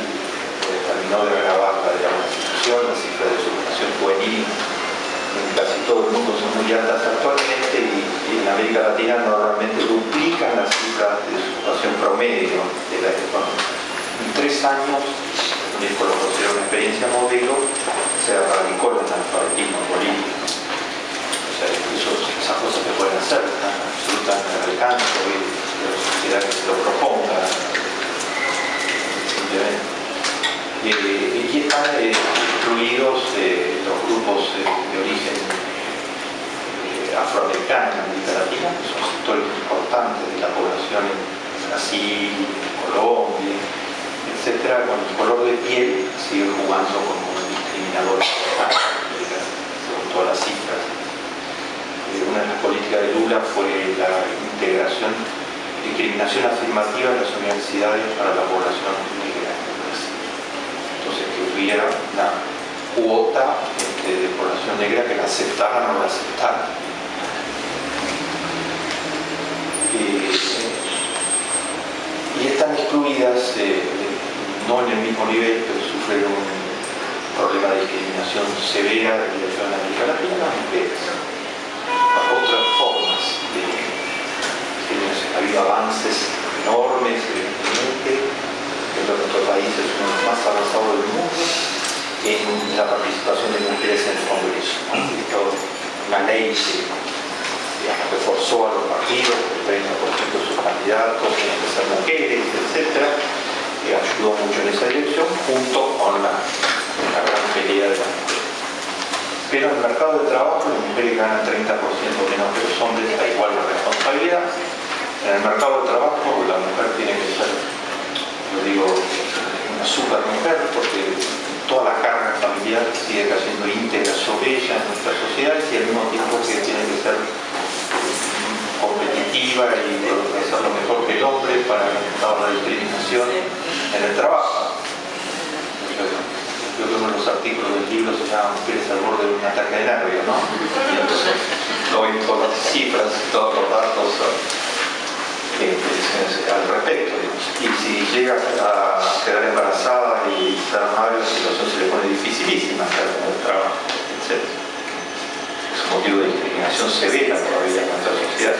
terminó de agravar la situación, las cifras de desocupación juvenil en casi todo el mundo son muy altas actualmente y en América Latina normalmente duplican las cifras de desocupación promedio de la economía. En 3 años, Nicolás considera una experiencia modelo, se erradicó el analfabetismo político. O sea, esas cosas que pueden hacer están absolutamente al alcance de la sociedad que se lo proponga. Simplemente. Y están incluidos los grupos de origen afroamericano en América Latina, que son sectores importantes de la población en Brasil, Colombia, etc. Con el color de piel sigue jugando como un discriminador según todas las cifras. Una de las políticas de Lula fue la discriminación afirmativa en las universidades para la población negra. Entonces, que hubiera una cuota de población negra que la aceptaran o no la aceptaran. Y están excluidas, no en el mismo nivel, pero sufrieron un problema de discriminación severa de en América Latina, las mujeres. Otras formas de discriminación. Ha habido avances enormes, evidentemente. Nuestro país es uno de los más avanzados del mundo en la participación de mujeres en el Congreso. Una ley que forzó a los partidos, el 30% de sus candidatos tienen que ser mujeres, etc. Que ayudó mucho en esa dirección, junto con la gran pelea de las mujeres. Pero en el mercado de trabajo las mujeres ganan 30% menos que los hombres a igual responsabilidad. En el mercado de trabajo la mujer tiene que ser, yo digo, una super mujer, porque toda la carga familiar sigue cayendo íntegra sobre ella en nuestras sociedades y al mismo tiempo que tiene que ser competitiva y hacer lo mejor que el hombre para evitar la discriminación en el trabajo. Yo creo que uno de los artículos del libro se llama Mujeres al borde de un ataque de nervios, ¿no? Y entonces, doy todas las cifras, todos los datos al respecto, digamos. Y si llega a quedar embarazada y estar mal, la situación se le pone dificilísima, el trabajo, etc. Es un motivo de discriminación severa todavía en nuestra sociedad.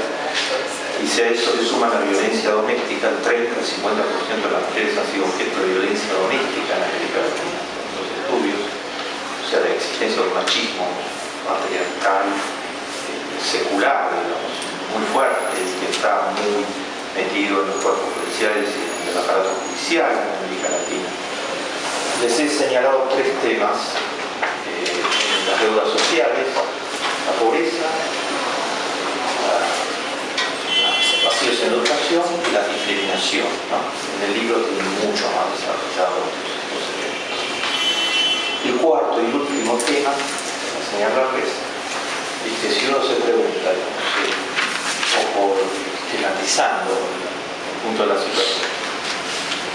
Y si a eso le suma la violencia doméstica, el 30 al 50% de las mujeres han sido objeto de violencia doméstica en América Latina. En los estudios, o sea, la existencia del machismo patriarcal, secular, digamos, muy fuerte, que está muy metido en los cuerpos policiales y en el aparato judicial en América Latina. Les he señalado 3 temas: las deudas sociales, la pobreza, vacíos en educación y la discriminación, ¿no? En el libro tiene mucho más desarrollado estos elementos. El cuarto y último tema, para señalarles, es que si uno se pregunta, un poco esquematizando el punto de la situación,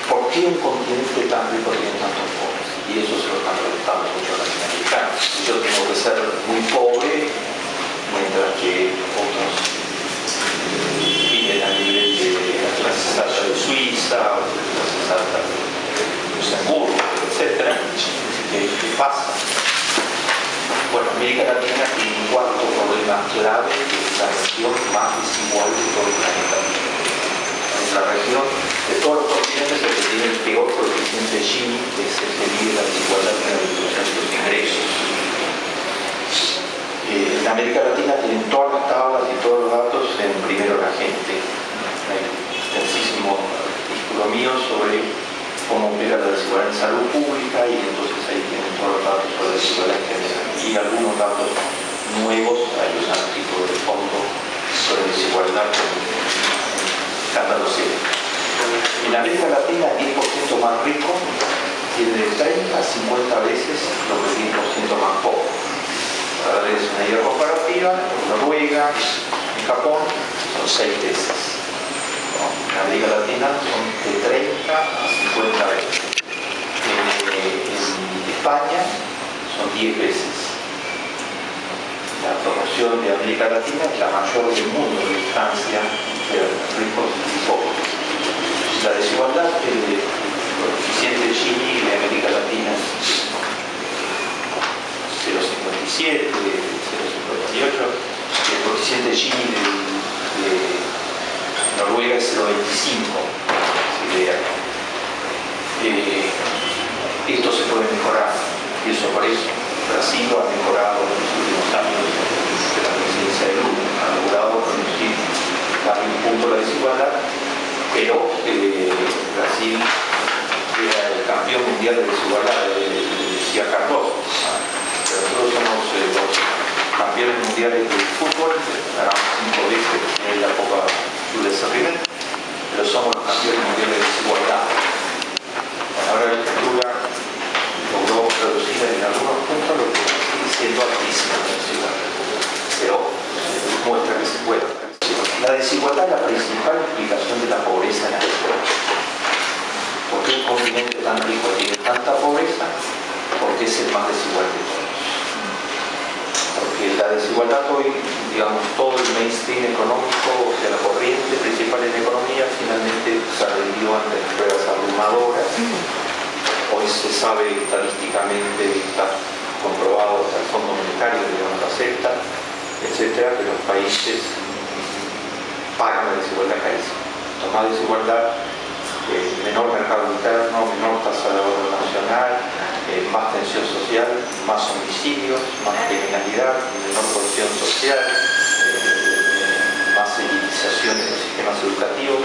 ¿por qué un continente tan rico tiene tantos pobres? Y eso se lo están preguntando muchos latinoamericanos. Yo tengo que ser muy pobre, mientras que otros viven a nivel de la clase alta de Suiza, o de la clase alta de Luxemburgo, etc. ¿Qué pasa? Bueno, América Latina tiene un cuarto problema clave, que es la región más desigual de todo el planeta. Es la región de todos los continentes el que tiene el peor coeficiente Gini, que es el que mide la desigualdad en la distribución de los ingresos. En América Latina tienen todas las tablas y todos los datos en Primero la Gente. Hay un extensísimo artículo mío sobre cómo opera la desigualdad en salud pública, y entonces ahí tienen todos los datos sobre la desigualdad en general. Y algunos datos nuevos, hay un artículo de fondo sobre desigualdad con escándalo serio. En América Latina el 10% más rico tiene de 30 a 50 veces lo que el 10% más pobre. Para darles una idea comparativa, en Noruega, en Japón, son 6 veces. En América Latina son de 30 a 50 veces. En España son 10 veces. La proporción de América Latina es la mayor del mundo de distancia entre ricos y pobres. La desigualdad del coeficiente Gini de América Latina es 0,57, 0,58, y el coeficiente Gini de Noruega es 0,25. Esto se puede mejorar, y eso por eso Brasil lo ha mejorado en los últimos años de la presidencia de Lula, ha logrado reducir casi un punto la desigualdad, pero Brasil era el campeón mundial de desigualdad, decía Cardoso. Pero nosotros somos los campeones mundiales del fútbol, ganamos 5 veces en la Copa del Desarrollo, pero somos los campeones mundiales de desigualdad. Ahora Lula logró reducir en algunos puntos lo que sigue siendo altísima la desigualdad, pero muestra que se puede. La desigualdad es la principal explicación de la pobreza en la historia. ¿Por qué un continente tan rico tiene tanta pobreza? Porque es el más desigual de todos. Porque la desigualdad hoy, digamos, todo el mainstream económico, o sea, la corriente principal en economía, finalmente se ha rendido ante pruebas abrumadoras. Hoy se sabe estadísticamente, está comprobado hasta el Fondo Monetario, digamos, lo acepta, etcétera, que los países pagan la desigualdad carísima. Más desigualdad, menor mercado interno, menor tasa de ahorro nacional, más tensión social, más homicidios, más criminalidad, menor cohesión social, más elitización de los sistemas educativos,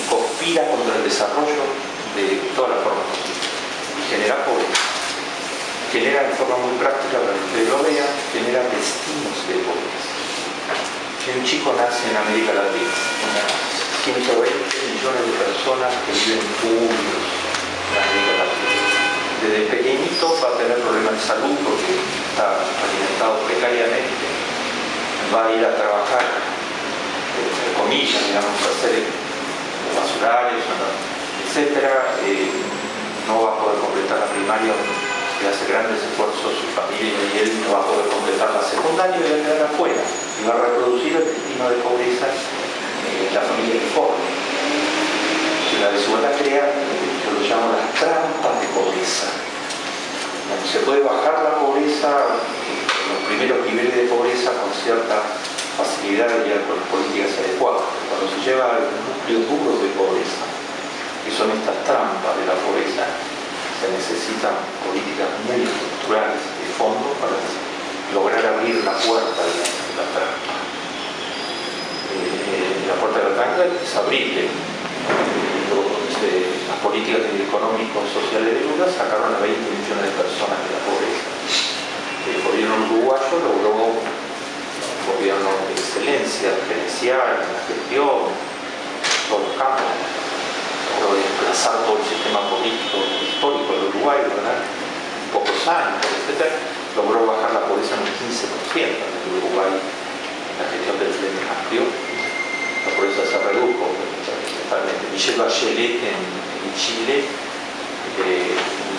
conspira contra el desarrollo de todas las formas posibles y genera pobreza. Genera de forma muy práctica, para que ustedes lo vean, genera destinos de pobreza. Si un chico nace en América Latina, unas 120 millones de personas que viven públicos en América Latina, desde pequeñito va a tener problemas de salud porque está alimentado precariamente, va a ir a trabajar, entre comillas, digamos, a hacer basurales, etcétera, no va a poder completar la primaria, que hace grandes esfuerzos, su familia y él no va a poder completar la secundaria y va a quedar afuera y va a reproducir el destino de pobreza en la familia que pobre. La desigualdad crea, yo lo llamo las trampas de pobreza. Se puede bajar la pobreza, los primeros niveles de pobreza con cierta facilidad ya con políticas adecuadas. Cuando se lleva al núcleo duro de pobreza, que son estas trampas de la pobreza, se necesitan políticas muy estructurales de fondo para lograr abrir la puerta de la trampa. La puerta de la trampa es abrirle. Las políticas económicas sociales de Lula sacaron a 20 millones de personas de la pobreza. El gobierno uruguayo logró un gobierno de excelencia gerencial, en la gestión, en todos los campos, logró desplazar todo el sistema político histórico del Uruguay, ¿verdad? Pocos años, etc. Logró bajar la pobreza en un 15% en el Uruguay, en la gestión del Frente Amplio. La pobreza se redujo totalmente. Michelle Bachelet en Chile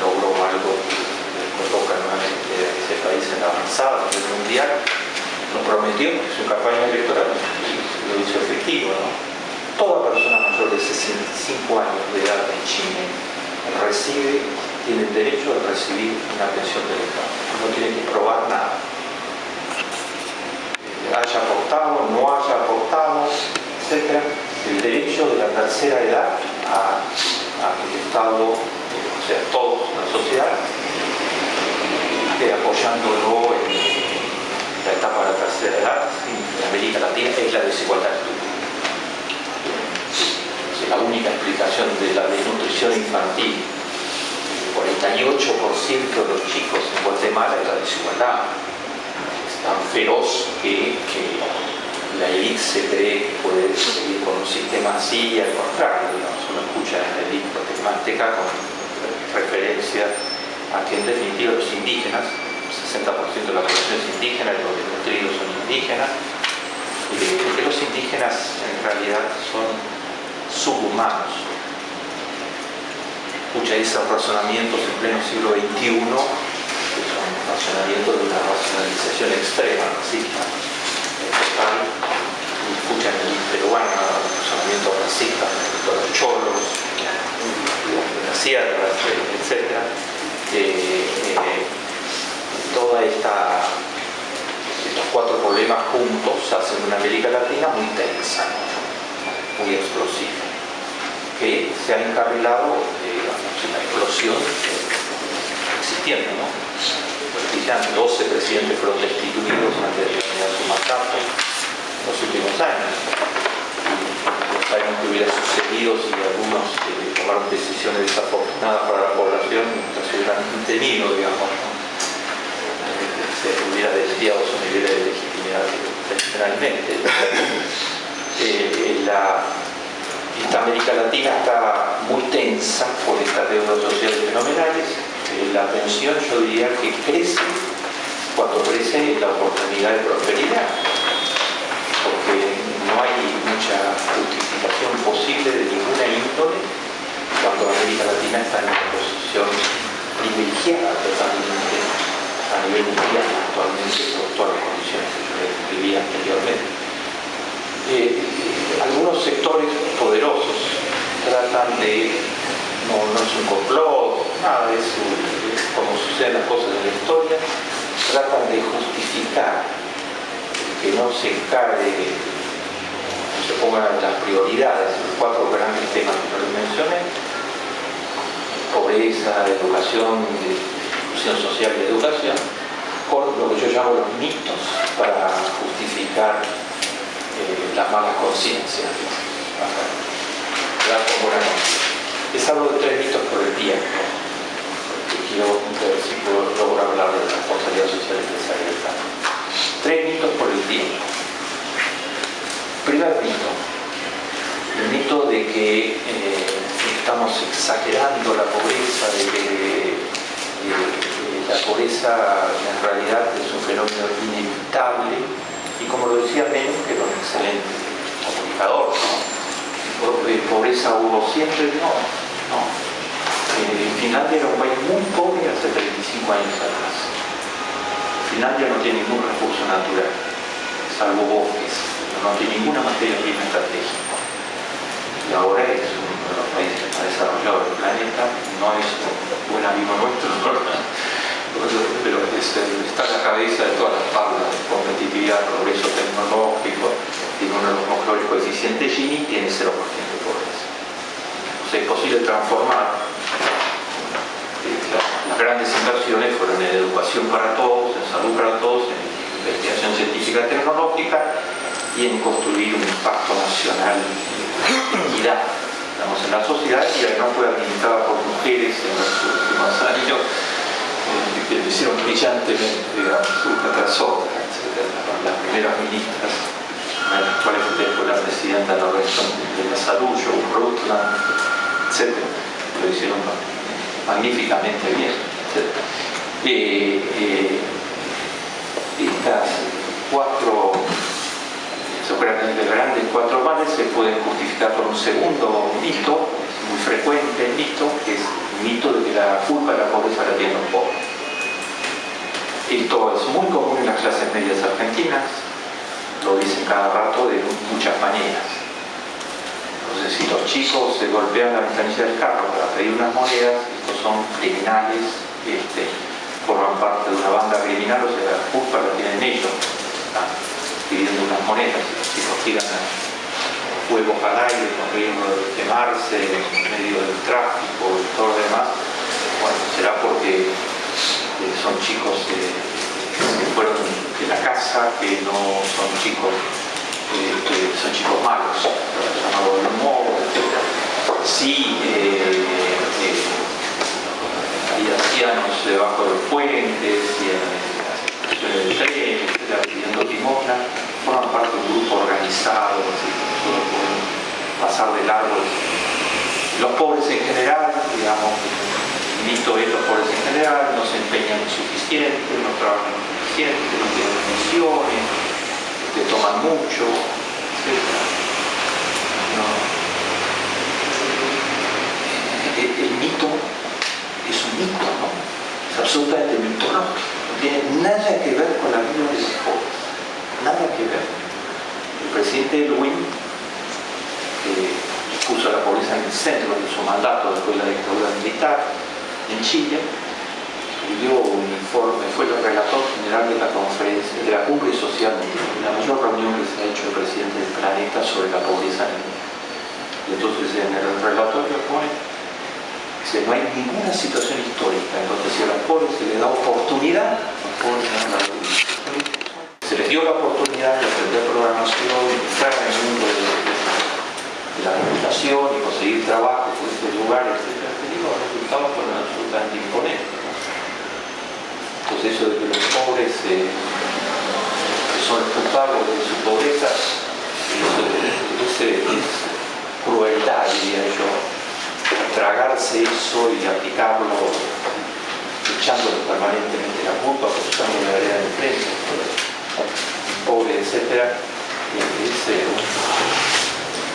logró algo que coloca nuevamente a ese país en la avanzada a nivel mundial. Nos prometió en su campaña electoral y lo hizo efectivo, ¿no? Toda persona mayor de 65 años de edad en Chile tiene el derecho de recibir una pensión del Estado. No tiene que probar nada. Haya aportado, no haya aportado, etc. El derecho de la tercera edad a que el Estado, o sea, todos, la sociedad, esté apoyándolo en la etapa de la tercera edad en América Latina es la desigualdad estructural. La única explicación de la desnutrición infantil, el 48% de los chicos en Guatemala es la desigualdad. Es tan feroz que la élite se cree que puede seguir con un sistema así y al contrario, digamos, uno escucha en la élite guatemalteca con referencia a que en definitiva los indígenas, el 60% de la población es indígena, los desnutridos son indígenas, que los indígenas en realidad son subhumanos. Escucha esos razonamientos en pleno siglo XXI, que son razonamientos de una racionalización extrema, racista, total, y escuchan el peruano, razonamientos racistas de los cholos, de las sierras, etc. Toda estos cuatro problemas juntos hacen una América Latina muy tensa, muy explosiva, que se ha encarrilado en la explosión existiendo, ¿no? Ya 12 presidentes fueron destituidos antes de terminar su mandato en los últimos años. Y no sabemos qué hubiera sucedido si algunos tomaron decisiones desafortunadas para la población mientras se hubieran tenido, digamos, ¿no? Se hubiera desviado su nivel de legitimidad generalmente. Esta América Latina está muy tensa por estas deudas sociales fenomenales. La pensión yo diría que crece cuando crece la oportunidad de prosperidad, porque no hay mucha justificación posible de ninguna índole cuando América Latina está en una posición privilegiada totalmente a nivel mundial actualmente por todas las condiciones que yo describí anteriormente. Algunos sectores poderosos tratan de, no es un complot, nada de eso, como suceden las cosas en la historia, tratan de justificar que no se encargue, no se pongan las prioridades, los cuatro grandes temas que yo les mencioné: pobreza, educación, inclusión social y educación, con lo que yo llamo los mitos para justificar las malas conciencias. Les hablo de 3 mitos por el tiempo, porque quiero ver si puedo lograr hablar de la responsabilidad social empresarial. 3 mitos por el tiempo. Primer mito, el mito de que estamos exagerando la pobreza, de que la pobreza en realidad es un fenómeno inevitable, y como lo decía Menem, que era un excelente comunicador, ¿no? Pobreza hubo siempre, no. Finlandia era un país muy pobre hace 35 años atrás. Finlandia no tiene ningún recurso natural, salvo bosques, no tiene ninguna materia prima estratégica. Y ahora es uno de los países más desarrollados del planeta, no es un buen amigo nuestro, pero está en la cabeza de todas las tablas de competitividad, progreso tecnológico, tiene uno de los mejores coeficientes Gini, tiene 0% de pobreza. O sea, es posible transformar. Las grandes inversiones fueron en educación para todos, en salud para todos, en investigación científica y tecnológica y en construir un impacto nacional de equidad, digamos, en la sociedad, y además fue administrada por mujeres en los últimos años que lo hicieron brillantemente, digamos, una tras otra, etc. Las primeras ministras, una de las cuales fue la presidenta de la salud, Joe Brundtland, etc. Lo hicieron magníficamente bien, etc. Estas grandes cuatro males se pueden justificar por un segundo mito, es muy frecuente el mito, que es el mito de que la culpa de la pobreza la tienen los pobres. Esto es muy común en las clases medias argentinas, lo dicen cada rato de muchas maneras. Entonces, si los chicos se golpean la ventanilla del carro para pedir unas monedas, estos son criminales, forman parte de una banda criminal, o sea, la culpa la tienen ellos, están pidiendo unas monedas, y los chicos tiran fuegos al aire con riesgo de quemarse en medio del tráfico y todo lo demás. Bueno, será porque son chicos que fueron de la casa, que no son chicos son chicos malos, llamados de modo, etc. Sí, hay ancianos debajo de los puentes y en las estaciones de tren, etc., pidiendo limosna, forman parte de un grupo organizado, así que nosotros podemos pasar de largo. Los pobres en general, digamos, el mito es los pobres en general, no se empeñan lo suficiente, no trabajan lo suficiente, no tienen misiones, que toman mucho, etc. No. El mito es un mito, ¿no? Es absolutamente mitológico, no tiene nada que ver con la vida de los pobres, nada que ver. El presidente Elwin, que puso a la pobreza en el centro de su mandato después de la dictadura militar en Chile, escribió un informe, fue el relator general de la conferencia, de la cumbre social mundial, la mayor reunión que se ha hecho el presidente del planeta sobre la pobreza en el mundo. Y entonces en el relatorio pone que no hay ninguna situación histórica en donde si a los pobres se les da oportunidad, los pobres no dan la oportunidad. Se les dio la oportunidad de aprender programación, entrar en el mundo de la computación y conseguir trabajo en este lugar, etc. Los resultados fueron absolutamente imponentes. Entonces eso de que los pobres que son los culpables de su pobreza, es crueldad, diría yo, tragarse eso y aplicarlo echándole permanentemente la culpa, buscando la vereda de frente, pobre, etc. Es un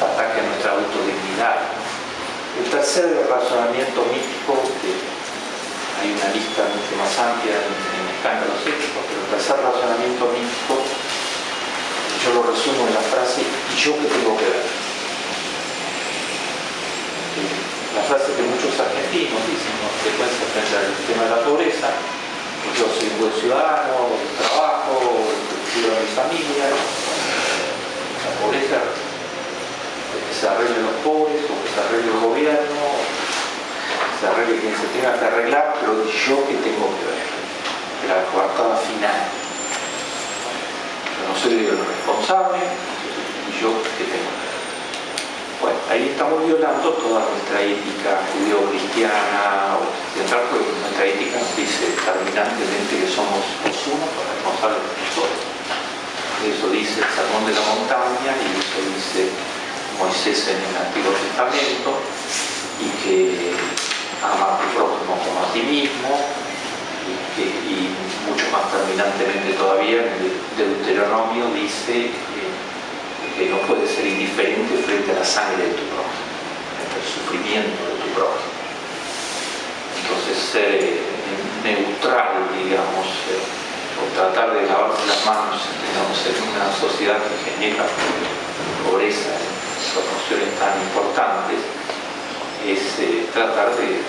ataque a nuestra autodignidad. El tercer razonamiento mítico, que hay una lista mucho más amplia en escándalos éticos, pero el tercer razonamiento mítico yo lo resumo en la frase ¿y yo qué tengo que ver? La frase que muchos argentinos dicen, ¿no?, que pueden frente al tema de la pobreza: yo soy un buen ciudadano, trabajo, cuido a mi familia. La pobreza, que se arreglen los pobres, o que se arregle el gobierno, que se arregle quien se tenga que arreglar, pero yo qué tengo que ver. La coartada final. Yo no soy el responsable, y yo qué tengo que ver. Bueno, ahí estamos violando toda nuestra ética judeo-cristiana o occidental, porque nuestra ética nos dice terminantemente que somos los unos responsables de nosotros. Eso dice el Sermón de la Montaña y eso dice Moisés en el Antiguo Testamento, y que ama a tu prójimo como a ti mismo, y mucho más terminantemente todavía en el Deuteronomio dice que no puedes ser indiferente frente a la sangre de tu prójimo, frente al sufrimiento de tu prójimo. Entonces ser neutral digamos, o tratar de lavarse las manos, digamos, en una sociedad que genera pobreza en proporciones tan importantes, es tratar de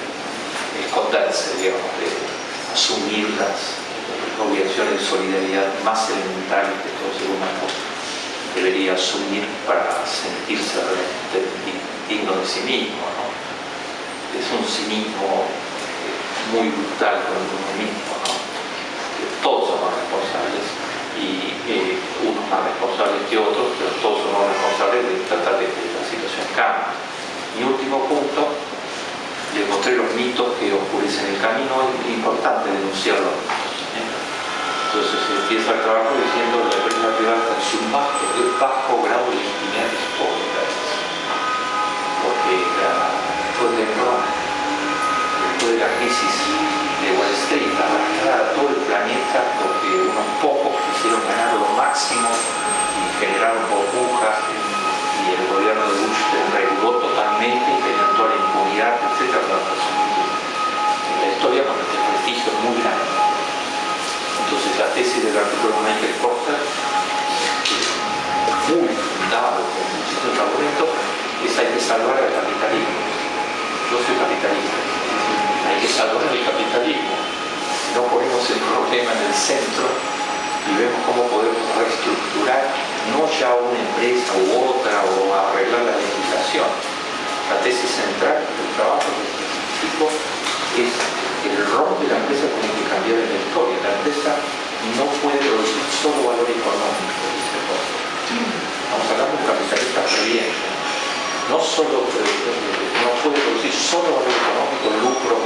esconderse, digamos, de asumir las obligaciones de solidaridad más elementales que todo ser humano debería asumir para sentirse realmente digno de sí mismo, ¿no? Es un cinismo muy brutal con uno mismo, ¿no? Todos somos responsables y unos más responsables que otros, pero todos somos responsables de tratar de que la situación cambie. Mi último punto, le mostré los mitos que oscurecen el camino. Es importante denunciarlos. Entonces empieza el trabajo diciendo que la empresa privada está en su bajo grado de legitimidad pública, porque después de la crisis de Wall Street arrastrada a todo el planeta porque unos pocos quisieron ganar lo máximo y generaron burbujas, y el gobierno de Bush reguló totalmente y tenían toda la impunidad, etc. En la historia con el desprestigio es muy grande. Entonces la tesis del artículo de Michael Porter, muy fundado con muchísimos argumentos, es hay que salvar al capitalismo. Yo soy capitalista. Hay que salvar el capitalismo. Si no ponemos el problema en el centro y vemos cómo podemos reestructurar, no ya una empresa u otra o arreglar la legislación. La tesis central del trabajo del científico es que el rol de la empresa tiene que cambiar en la historia. La empresa no puede producir solo valor económico, dice Porter. Estamos hablando de un capitalista ferviente. No puede producir solo valor económico, lucro,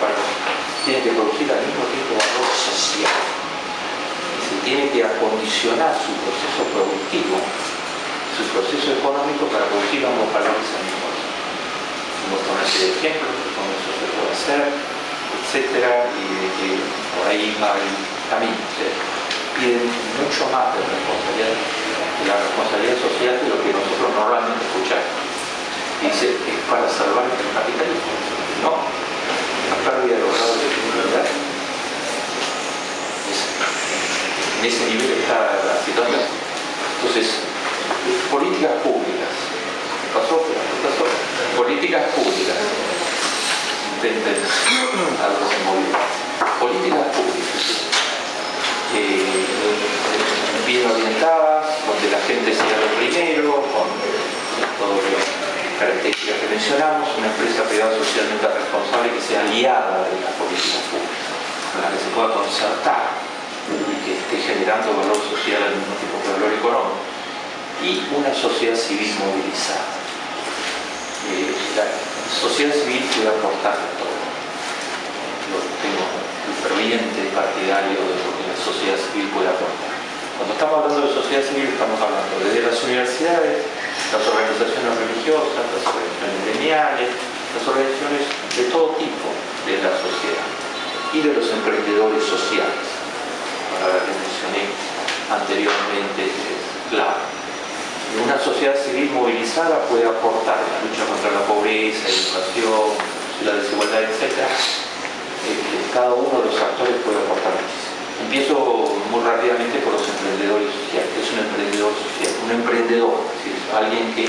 tiene que producir al mismo tiempo valor social. Y se tiene que acondicionar su proceso productivo, su proceso económico para producir ambos valores al mismo tiempo. Hemos tomado ese ejemplo de cómo eso se puede hacer, etcétera, y de que por ahí va el camino. Piden mucho más de la responsabilidad social de lo que nosotros normalmente escuchamos. Dice que es para salvar el capitalismo. No, la pérdida de los grados de legitimidad. En ese nivel está la situación. Entonces, políticas públicas. ¿Qué pasó? Políticas públicas. Intenten algo se movió. Políticas públicas. Bien orientadas, donde la gente sea lo primero, con todo lo que características que mencionamos, una empresa privada socialmente responsable que sea aliada de las políticas públicas, con la que se pueda concertar y que esté generando valor social al mismo tiempo que valor económico, y una sociedad civil movilizada. La sociedad civil puede aportar a todo. Yo tengo un ferviente partidario de lo que la sociedad civil puede aportar. Cuando estamos hablando de sociedad civil, estamos hablando desde las universidades, las organizaciones religiosas, las organizaciones gremiales, las organizaciones de todo tipo de la sociedad y de los emprendedores sociales. Para la que mencioné anteriormente, es clave. Una sociedad civil movilizada puede aportar en la lucha contra la pobreza, educación, la desigualdad, etc. Cada uno de los actores puede aportar muchísimo. Empiezo muy rápidamente por los emprendedores sociales. ¿Qué es un emprendedor social? Un emprendedor, es decir, alguien que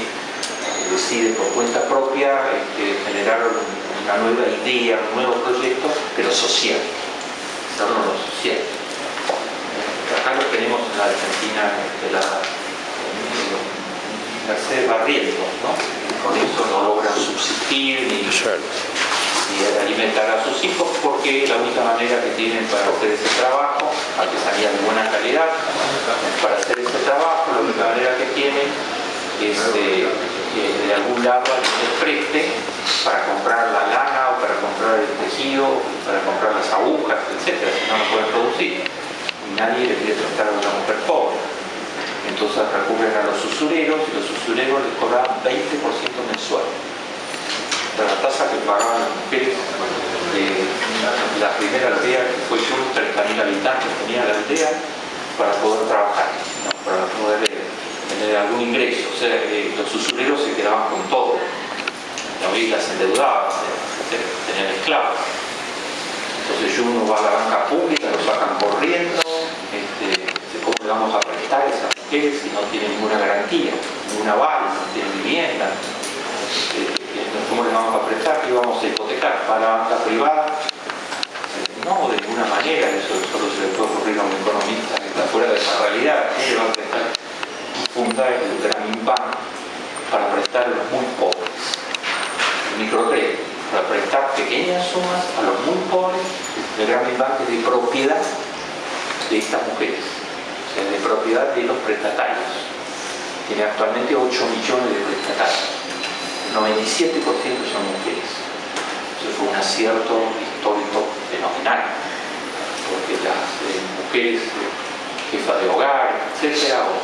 decide por cuenta propia generar una nueva idea, un nuevo proyecto, pero social. No social. Acá lo tenemos en la Argentina, Mercedes Barrientos, ¿no? Con eso no logran subsistir ni alimentar a sus hijos, porque la única manera que tienen para hacer ese trabajo, artesanía de buena calidad, para hacer ese trabajo, la única manera que tienen es de algún lado alguien les preste para comprar la lana o para comprar el tejido, para comprar las agujas, etc. Si no, no pueden producir. Y nadie le quiere prestar a una mujer pobre. Entonces recurren a los usureros y los usureros les cobran 20% mensual. La tasa que pagaban las mujeres la primera aldea, que fue yo, 30.000 habitantes tenía la aldea para poder trabajar, ¿no? Para poder tener algún ingreso. O sea, los usureros se quedaban con todo, y las endeudaban, tenían esclavos. Entonces uno va a la banca pública, lo saca bajan corriendo, ¿cómo le vamos a prestar a esas mujeres si no tienen ninguna garantía, ningún aval, no tienen vivienda? ¿Cómo les vamos a prestar? ¿Qué vamos a hipotecar? ¿Para la banca privada? No, de ninguna manera, eso solo se le puede ocurrir a un economista que está fuera de esa realidad. ¿Quién le va a prestar? Funda el Grameen Bank para prestar a los muy pobres, el microcrédito, para prestar pequeñas sumas a los muy pobres. El Grameen Bank es de propiedad de estas mujeres, o sea, de propiedad de los prestatarios. Tiene actualmente 8 millones de prestatarios, el 97% son mujeres. Eso fue un acierto histórico fenomenal, porque las mujeres jefas de hogar, etcétera, o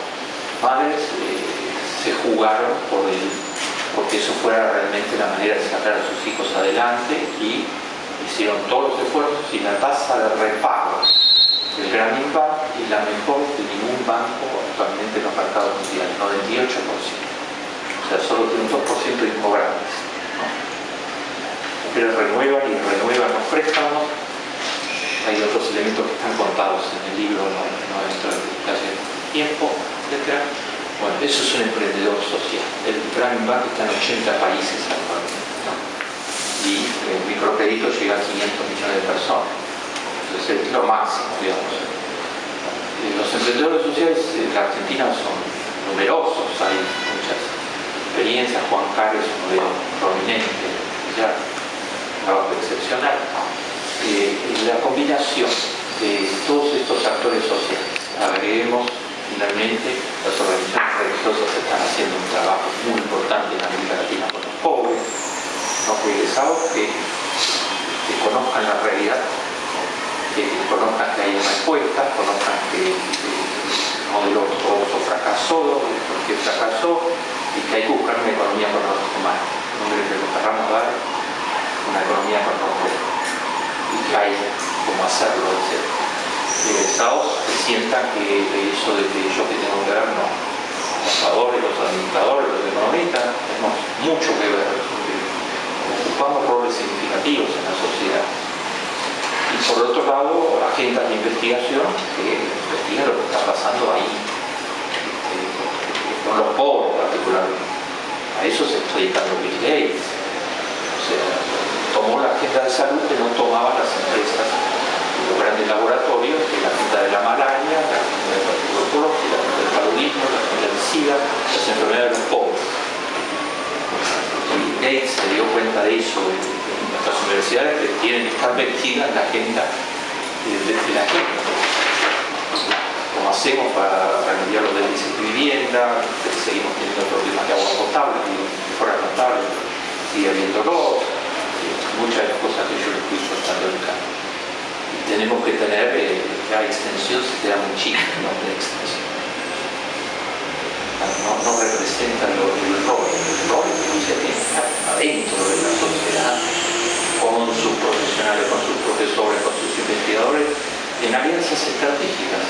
madres, se jugaron porque eso fuera realmente la manera de sacar a sus hijos adelante, y hicieron todos los esfuerzos, y la tasa de repago del Grameen Bank es la mejor de ningún banco actualmente en los mercados mundiales, 98%. O sea, solo tiene un 2% de incobrables, ¿no? Pero renuevan y renuevan los préstamos. Hay otros elementos que están contados en el libro, no entro en detalle de tiempo, etc. Bueno, eso es un emprendedor social. El Grameen Bank está en 80 países actualmente, ¿no? Y el microcrédito llega a 500 millones de personas. Entonces es lo máximo, digamos. Los emprendedores sociales en la Argentina son numerosos, hay muchas experiencias. Juan Carlos es un modelo prominente, ya trabajo excepcional. La combinación de todos estos actores sociales, agreguemos finalmente las organizaciones religiosas que están haciendo un trabajo muy importante en América Latina con los pobres, no egresados, que conozcan la realidad, que conozcan que hay respuestas, conozcan que el modelo ortodoxo fracasó, por qué fracasó, y que hay que buscar una economía con los humanos. No me lo querramos dar, una economía con los humanos, y que hay cómo hacerlo, etc. Egresados que sientan que eso de que yo que tengo que ver, no. Los contadores, los administradores, los economistas, tenemos mucho que ver, ocupamos roles significativos en la sociedad. Y por otro lado, agendas de investigación que investigan lo que está pasando ahí, con los pobres particularmente. A eso se está dedicando Bill Gates. O sea, tomó la agenda de salud que no tomaban las empresas, los grandes laboratorios, que la agenda de la malaria, la agenda de la tuberculosis, la agenda del paludismo, la agenda del SIDA, las enfermedades de los pobres. Y Gates se dio cuenta de eso en nuestras universidades, que tienen que estar metidas en la agenda de la gente. Como hacemos para remediar los déficits de vivienda, que seguimos teniendo problemas de agua potable, y fuera potable, sigue habiéndolo, muchas de las cosas que yo les fui contando acá. Y tenemos que tener la extensión, se queda muy chica, no de extensión. No representa el rol que se tiene adentro de la sociedad, con sus profesionales, con sus profesores, con sus investigadores, en alianzas estratégicas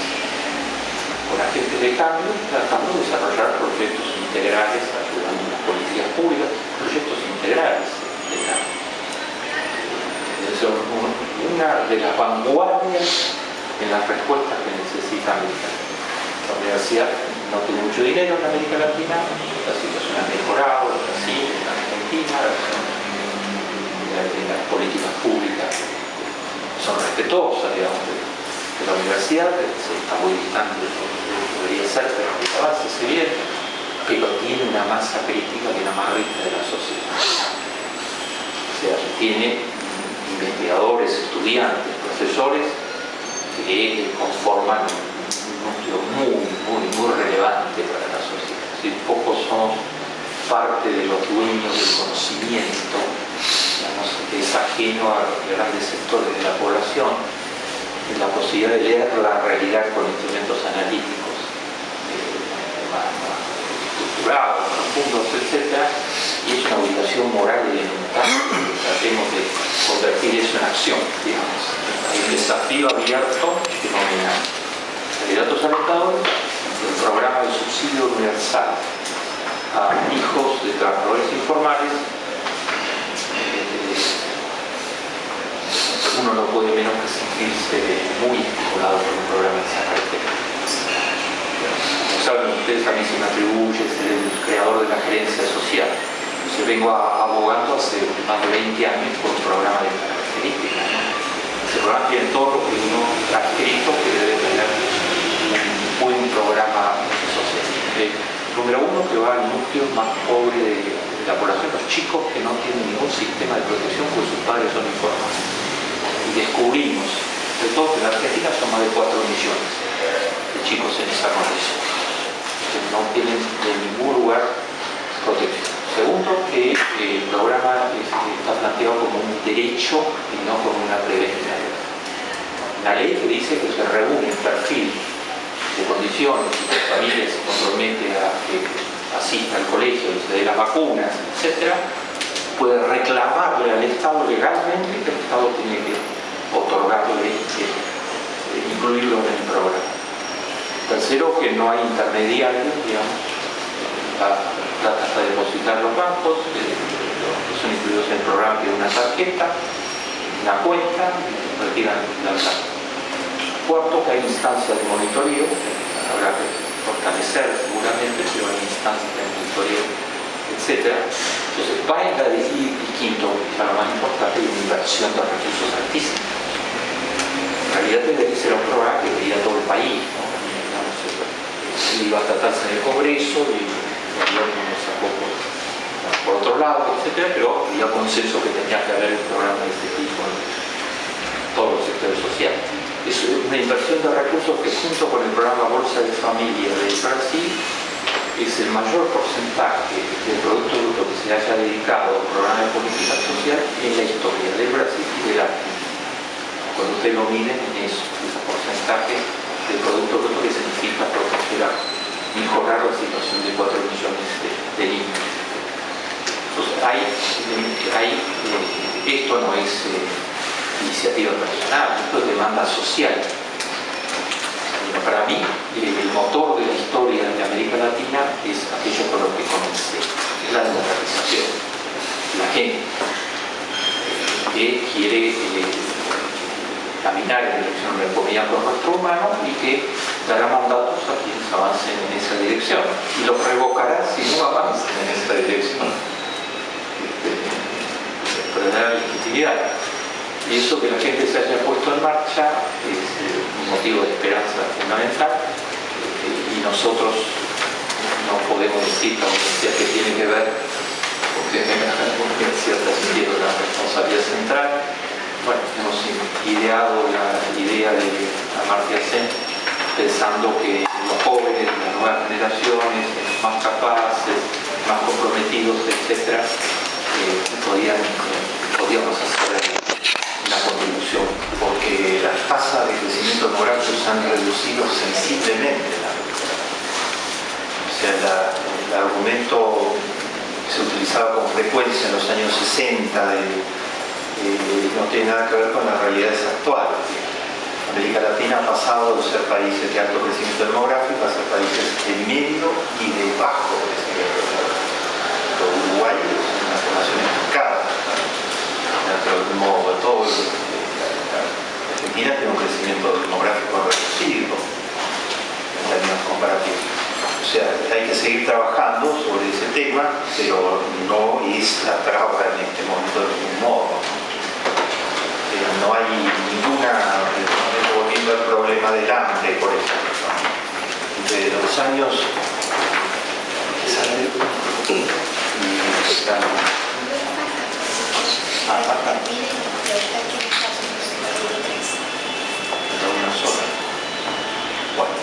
con agentes de cambio, tratando de desarrollar proyectos integrales, ayudando a las políticas públicas, proyectos integrales de cambio. Son una de las vanguardias en las respuestas que necesita América. La universidad no tiene mucho dinero en América Latina, la situación ha mejorado en Brasil, en Argentina, las políticas públicas son respetuosas, digamos, de la universidad, se está muy distante de lo que debería ser, pero avanza bien, pero tiene una masa crítica que es la más rica de la sociedad. O sea, tiene investigadores, estudiantes, profesores que conforman un núcleo muy relevante para la sociedad. Si pocos somos parte de los dueños del conocimiento, digamos, que es ajeno a grandes sectores de la población, en la posibilidad de leer la realidad con instrumentos analíticos más estructurados, profundos, etc. Y es una obligación moral elemental que tratemos de convertir eso en acción, digamos. Hay un desafío abierto fenomenal. Candidatos alentadores, el programa de subsidio universal a hijos de trabajadores informales. Uno no puede menos que sentirse muy estimulado ustedes a mí se me atribuye ser el creador de la gerencia social. Entonces vengo abogando hace más de 20 años por un programa de características, ¿no? Ese programa tiene todo lo que uno ha escrito que debe tener un buen programa social. Número uno, que va al núcleo más pobre de la población, los chicos que no tienen ningún sistema de protección porque sus padres son informales. Y descubrimos, de todo, que en la Argentina son más de 4 millones de chicos en desarrollo, que no tienen de ningún lugar protección. Segundo, que el programa está planteado como un derecho y no como una prevención. La ley que dice que se reúne un perfil de condiciones y de familias conformemente a que asista al colegio, se dé las vacunas, etc., puede reclamarle al Estado legalmente que el Estado tiene que otorgarle, incluirlo en el programa. Tercero, que no hay intermediarios, digamos, la plata está depositada en los bancos, que son incluidos en el programa, que es una tarjeta, una cuenta, y retiran la plata. Cuarto, que hay instancias de monitoreo, habrá que fortalecer seguramente, pero hay instancias de monitoreo, etc. Entonces, va en la de quinto, para lo más importante, una inversión de recursos altísimos. En realidad debería ser un programa que veía todo el país, ¿no? Iba a tratarse en el Congreso y el gobierno lo sacó por otro lado, etc., pero había consenso que tenía que haber un programa de este tipo en todos los sectores sociales. Es una inversión de recursos que, junto con el programa Bolsa de Familia de Brasil, es el mayor porcentaje del Producto Bruto que se haya dedicado al programa de política social en la historia del Brasil y de la Argentina. Cuando ustedes lo miden en eso, ese porcentaje del Producto Bruto que significa proteger, mejorar la situación de 4 millones de niños. Entonces, esto no es iniciativa personal, esto es demanda social. Para mí, el motor de la historia de América Latina es aquello con lo que comencé, es la democratización. La gente que quiere caminar en dirección de la economía con rostro humano y que dará mandatos a quienes avancen en esa dirección y los revocará si no avanzan en esa dirección. Perderá la legitimidad. Y eso que la gente se haya puesto en marcha es un motivo de esperanza fundamental, y nosotros no podemos decir la universidad que tiene que ver, porque en cierto sentido la responsabilidad central. Bueno, hemos ideado la idea de Amartya Sen pensando que los jóvenes, las nuevas generaciones, más capaces, más comprometidos, etc., podíamos hacer una contribución, porque las tasas de crecimiento demográfico se han reducido sensiblemente. O sea, el argumento que se utilizaba con frecuencia en los años 60 no tiene nada que ver con las realidades actuales. América Latina ha pasado de ser países de alto crecimiento demográfico a ser países de medio y de bajo crecimiento demográfico. Uruguay es una población estancada. De algún modo, todo Argentina tiene un crecimiento demográfico reducido en términos comparativos. O sea, hay que seguir trabajando sobre ese tema, pero no es la traba en este momento de ningún modo. No hay ninguna, volviendo al problema del hambre, por ejemplo, de los años una sola. Bueno,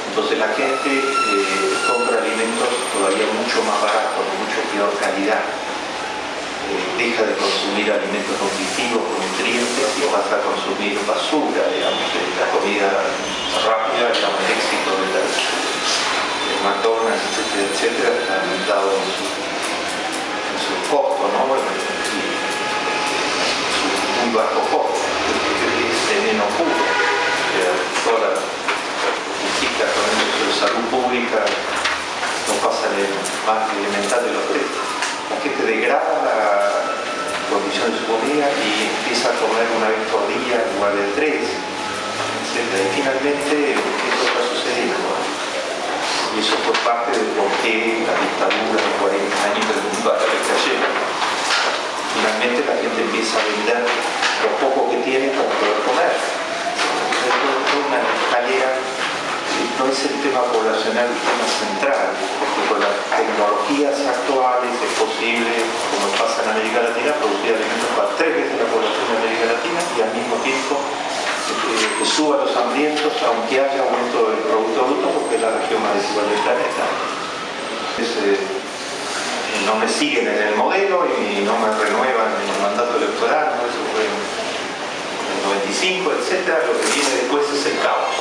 entonces la gente compra alimentos todavía mucho más baratos, de mucho peor calidad. Deja de consumir alimentos nutritivos con nutrientes y pasa a consumir basura, digamos, la comida rápida, digamos, el éxito de las McDonald's, etcétera, etcétera, ha aumentado en su costo, ¿no? Bueno, y su muy bajo costo, es veneno puro. Todas las citas con el uso de salud pública no pasan el más elemental de los tres. La gente degrada la condición de su comida y empieza a comer una vez por día en lugar de 3, etc. Y finalmente, ¿qué está sucediendo? Y eso fue parte de por qué la dictadura de 40 años del mundo árabe cayó. Finalmente la gente empieza a vender lo poco que tiene para poder comer. Es una escalera, no es el tema poblacional el tema central, porque con las tecnologías actuales es posible, como pasa en América Latina, producir alimentos para 3 veces la población de América Latina y al mismo tiempo que suba los hambrientos, aunque haya aumento del Producto Bruto, porque es la región más desigual del planeta. No me siguen en el modelo y no me renuevan en el mandato electoral, ¿no? Eso fue en el 95, etc. Lo que viene después es el caos.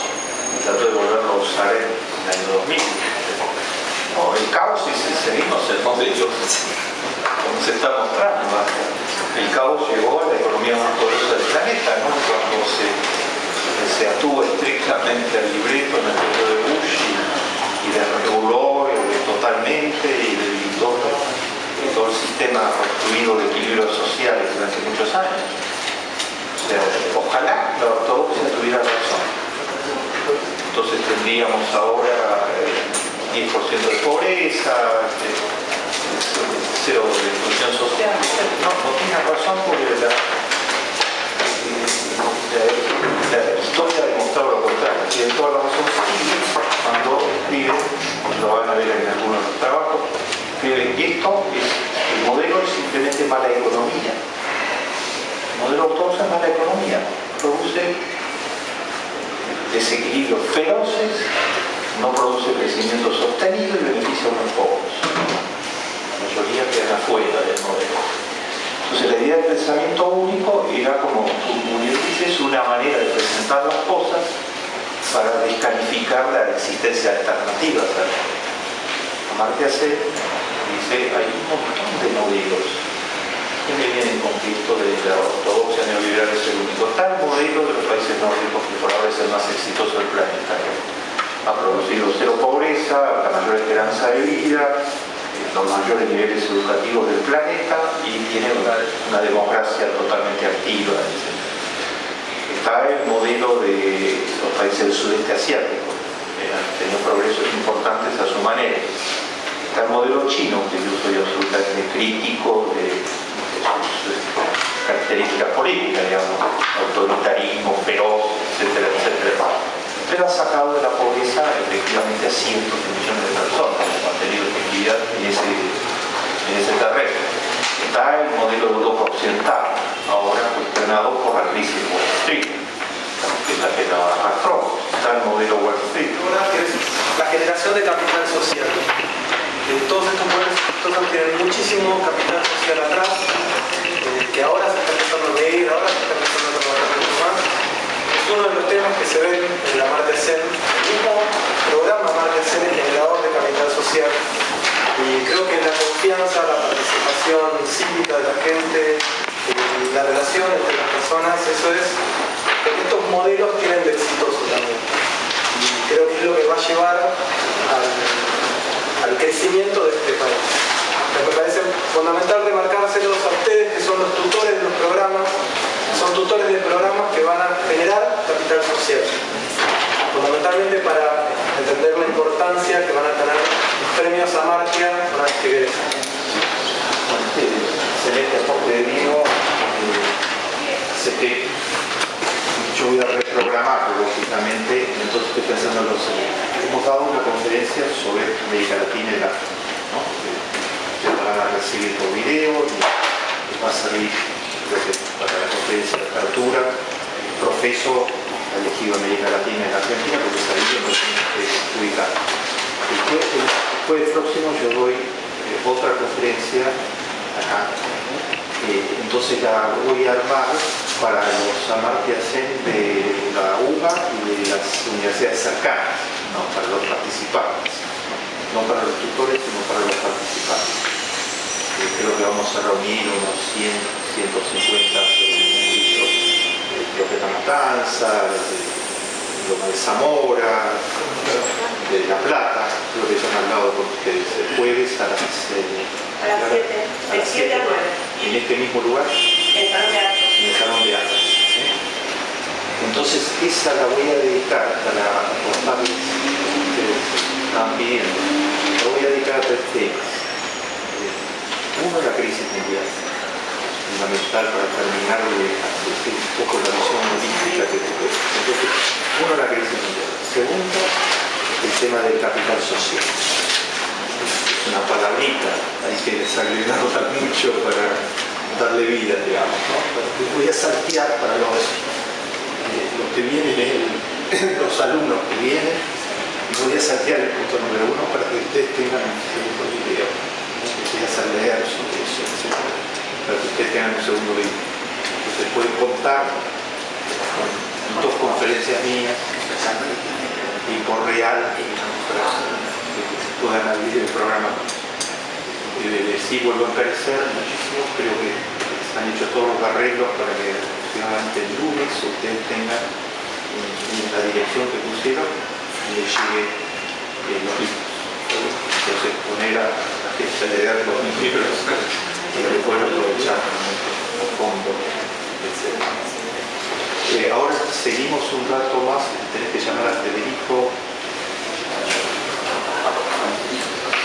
Trato de volverlo a usar en el año 2000. No, el caos y seguimos el modelo como se está mostrando, ¿no? El caos llegó a la economía más poderosa del planeta, ¿no? Cuando se atuvo estrictamente al libreto en el periodo de Bush y desreguló totalmente y debilitó todo el sistema construido de equilibrios sociales durante muchos años. O sea, ojalá la ortodoxia tuviera razón. Entonces tendríamos ahora 10% de pobreza, cero de inclusión social. No tiene razón porque la historia ha demostrado lo contrario. Tiene toda la razón cuando escribe, lo van a ver en algunos de los trabajos, escribe que el modelo es simplemente mala economía. El modelo ortodoxo es mala economía, produce desequilibrios feroces, no produce crecimiento sostenido y beneficia a unos pocos. La mayoría quedan afuera del modelo. Entonces la idea del pensamiento único era, como Muriel dice, es una manera de presentar las cosas para descalificar la existencia de alternativas. Amartya Sen dice, hay un montón de modelos que me vienen con que esto de la ortodoxia neoliberal es el único. Está el modelo de los países nórdicos, que por ahora es el más exitoso del planeta. Ha producido cero pobreza, la mayor esperanza de vida, los mayores niveles educativos del planeta y tiene una democracia totalmente activa, etc. Está el modelo de los países del sudeste asiático, que han tenido progresos importantes a su manera. Está el modelo chino, que yo soy absolutamente crítico de sus características políticas, digamos, autoritarismo, feroz, etcétera, etcétera. Pero ha sacado de la pobreza efectivamente a cientos de millones de personas, ha tenido efectividad en ese terreno. Está el modelo de Europa Occidental, ahora cuestionado por la crisis de Wall Street, que es la que la arrastró. Está el modelo Wall Street. La generación de capital social. Todos estos modelos tienen muchísimo capital social atrás, que ahora se está empezando a medir, ahora se está empezando a trabajar mucho más. Es uno de los temas que se ven en la Amartya Sen. El mismo programa Amartya Sen es generador de capital social. Y creo que la confianza, la participación cívica de la gente, la relación entre las personas, eso es lo que estos modelos tienen de exitoso también. Y creo que es lo que va a llevar al crecimiento de este país. Me parece fundamental remarcárselos a ustedes, que son los tutores de los programas, son tutores de programas que van a generar capital social. Fundamentalmente para entender la importancia que van a tener los premios Amartya una vez que egresen. Excelente aporte de Diego. Sé que yo voy a reprogramar, lógicamente, entonces estoy pensando en lo siguiente. Hemos dado una conferencia sobre América Latina y el África, ¿no? Ya la van a recibir por video y va a salir, creo que para la conferencia de apertura, el profesor ha elegido América Latina y la Argentina porque es ahí donde tenemos que ubicar. El jueves próximo yo doy otra conferencia acá. Entonces la voy a armar para los Amartya Sen de la UBA y de las universidades cercanas, ¿no? Para los participantes, no para los tutores, sino para los participantes. Creo que vamos a reunir unos 100, 150 de Profeta Matanza, de Loma de Zamora, de La Plata, creo que ya han hablado con ustedes el jueves a las 7. A las 7, de 7 a 9. En este mismo lugar, En Salón de Actos. en el Salón de Actos. Entonces esa la voy a dedicar para contarles a ustedes estaban pidiendo. Me voy a dedicar a 3 temas. Uno, la crisis mundial, fundamental para terminar de decir un poco la visión holística que tuve. Entonces, uno, la crisis mundial. Segundo, el tema del capital social. Una palabrita, hay que desagregarla mucho para darle vida, digamos, ¿no? Pero voy a saltear para los que vienen, los alumnos que vienen, y voy a saltear el punto número 1 para que ustedes tengan un segundo video. Voy a hacer leer sobre eso, etc. Para que ustedes tengan un segundo video. Entonces pueden contar con 2 conferencias mías y por real para que puedan abrir el programa. Sí, vuelvo a encarecer muchísimo, creo que se han hecho todos los arreglos para que aproximadamente el lunes ustedes tengan en la dirección que pusieron les llegue los libros. Entonces poner a la gente a leer los libros y después aprovechar a fondo, etc. Ahora seguimos un rato más, tenés que llamar a Federico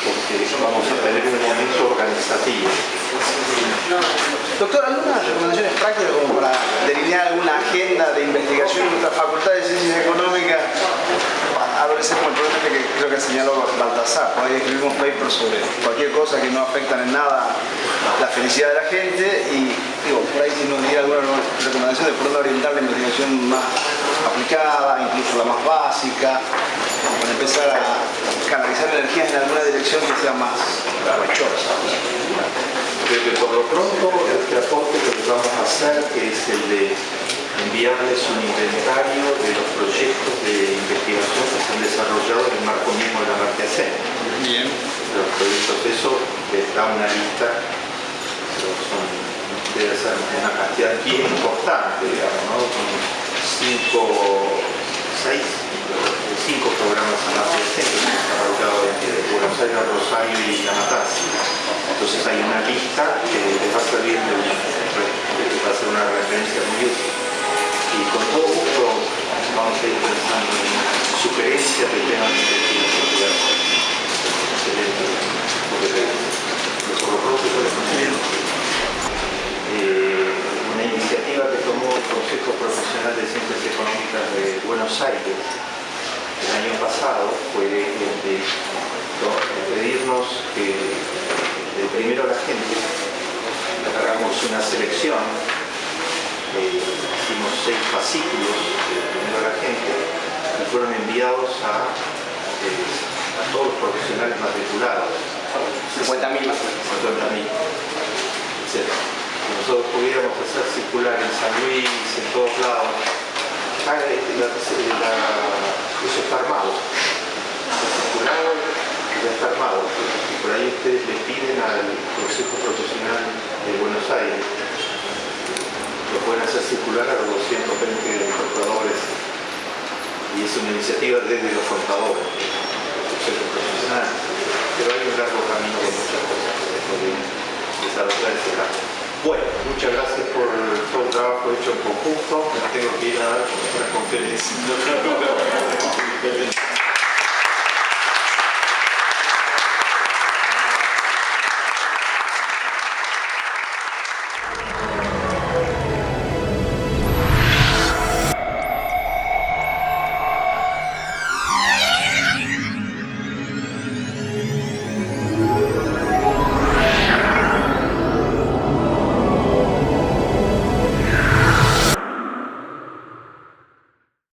porque vamos a tener un momento organizativo. Doctor, ¿algunas recomendaciones prácticas como para delinear alguna agenda de investigación en nuestra Facultad de Ciencias Económicas? Adolescentes como el problema que creo que señaló Baltasar. Por ahí escribimos papers sobre cualquier cosa que no afectan en nada la felicidad de la gente y digo, por ahí si nos diera alguna recomendación de por dónde orientar la investigación más aplicada, incluso la más básica, para empezar a canalizar energías en alguna dirección que sea más provechosa. Creo que por lo pronto este aporte que vamos a hacer es el de enviarles un inventario de los proyectos de investigación que se han desarrollado en el marco mismo de la Amartya-Sen. Bien. Los proyectos, eso les da una lista, debe ser una cantidad bien importante, digamos, ¿no? Con 5 programas Amartya-Sen que se han desarrollado entre Buenos Aires, Rosario y La Matanza. Entonces hay una lista que les va a servir va a ser una referencia muy útil. Y con todo gusto vamos a ir pensando en sugerencias de temas de investigación. Excelente. Por lo pronto yo les considero una iniciativa que tomó el Consejo Profesional de Ciencias Económicas de Buenos Aires el año pasado fue de pedirnos que primero a la gente hagamos una selección. Hicimos 6 fascículos primero a la gente y fueron enviados a todos los profesionales matriculados. 50.000 más. 50.000, etc. Si nosotros pudiéramos hacer circular en San Luis, en todos lados, eso está armado. Está circulado y ya está armado. Y por ahí ustedes le piden al Consejo Profesional de Buenos Aires, lo pueden hacer circular a los 220 contadores y es una iniciativa desde los contadores, los consejos profesionales, pero hay un largo camino de muchas cosas que se pueden desarrollar ese campo. Bueno, muchas gracias por todo el trabajo hecho en conjunto. Me tengo que ir a dar una conferencia.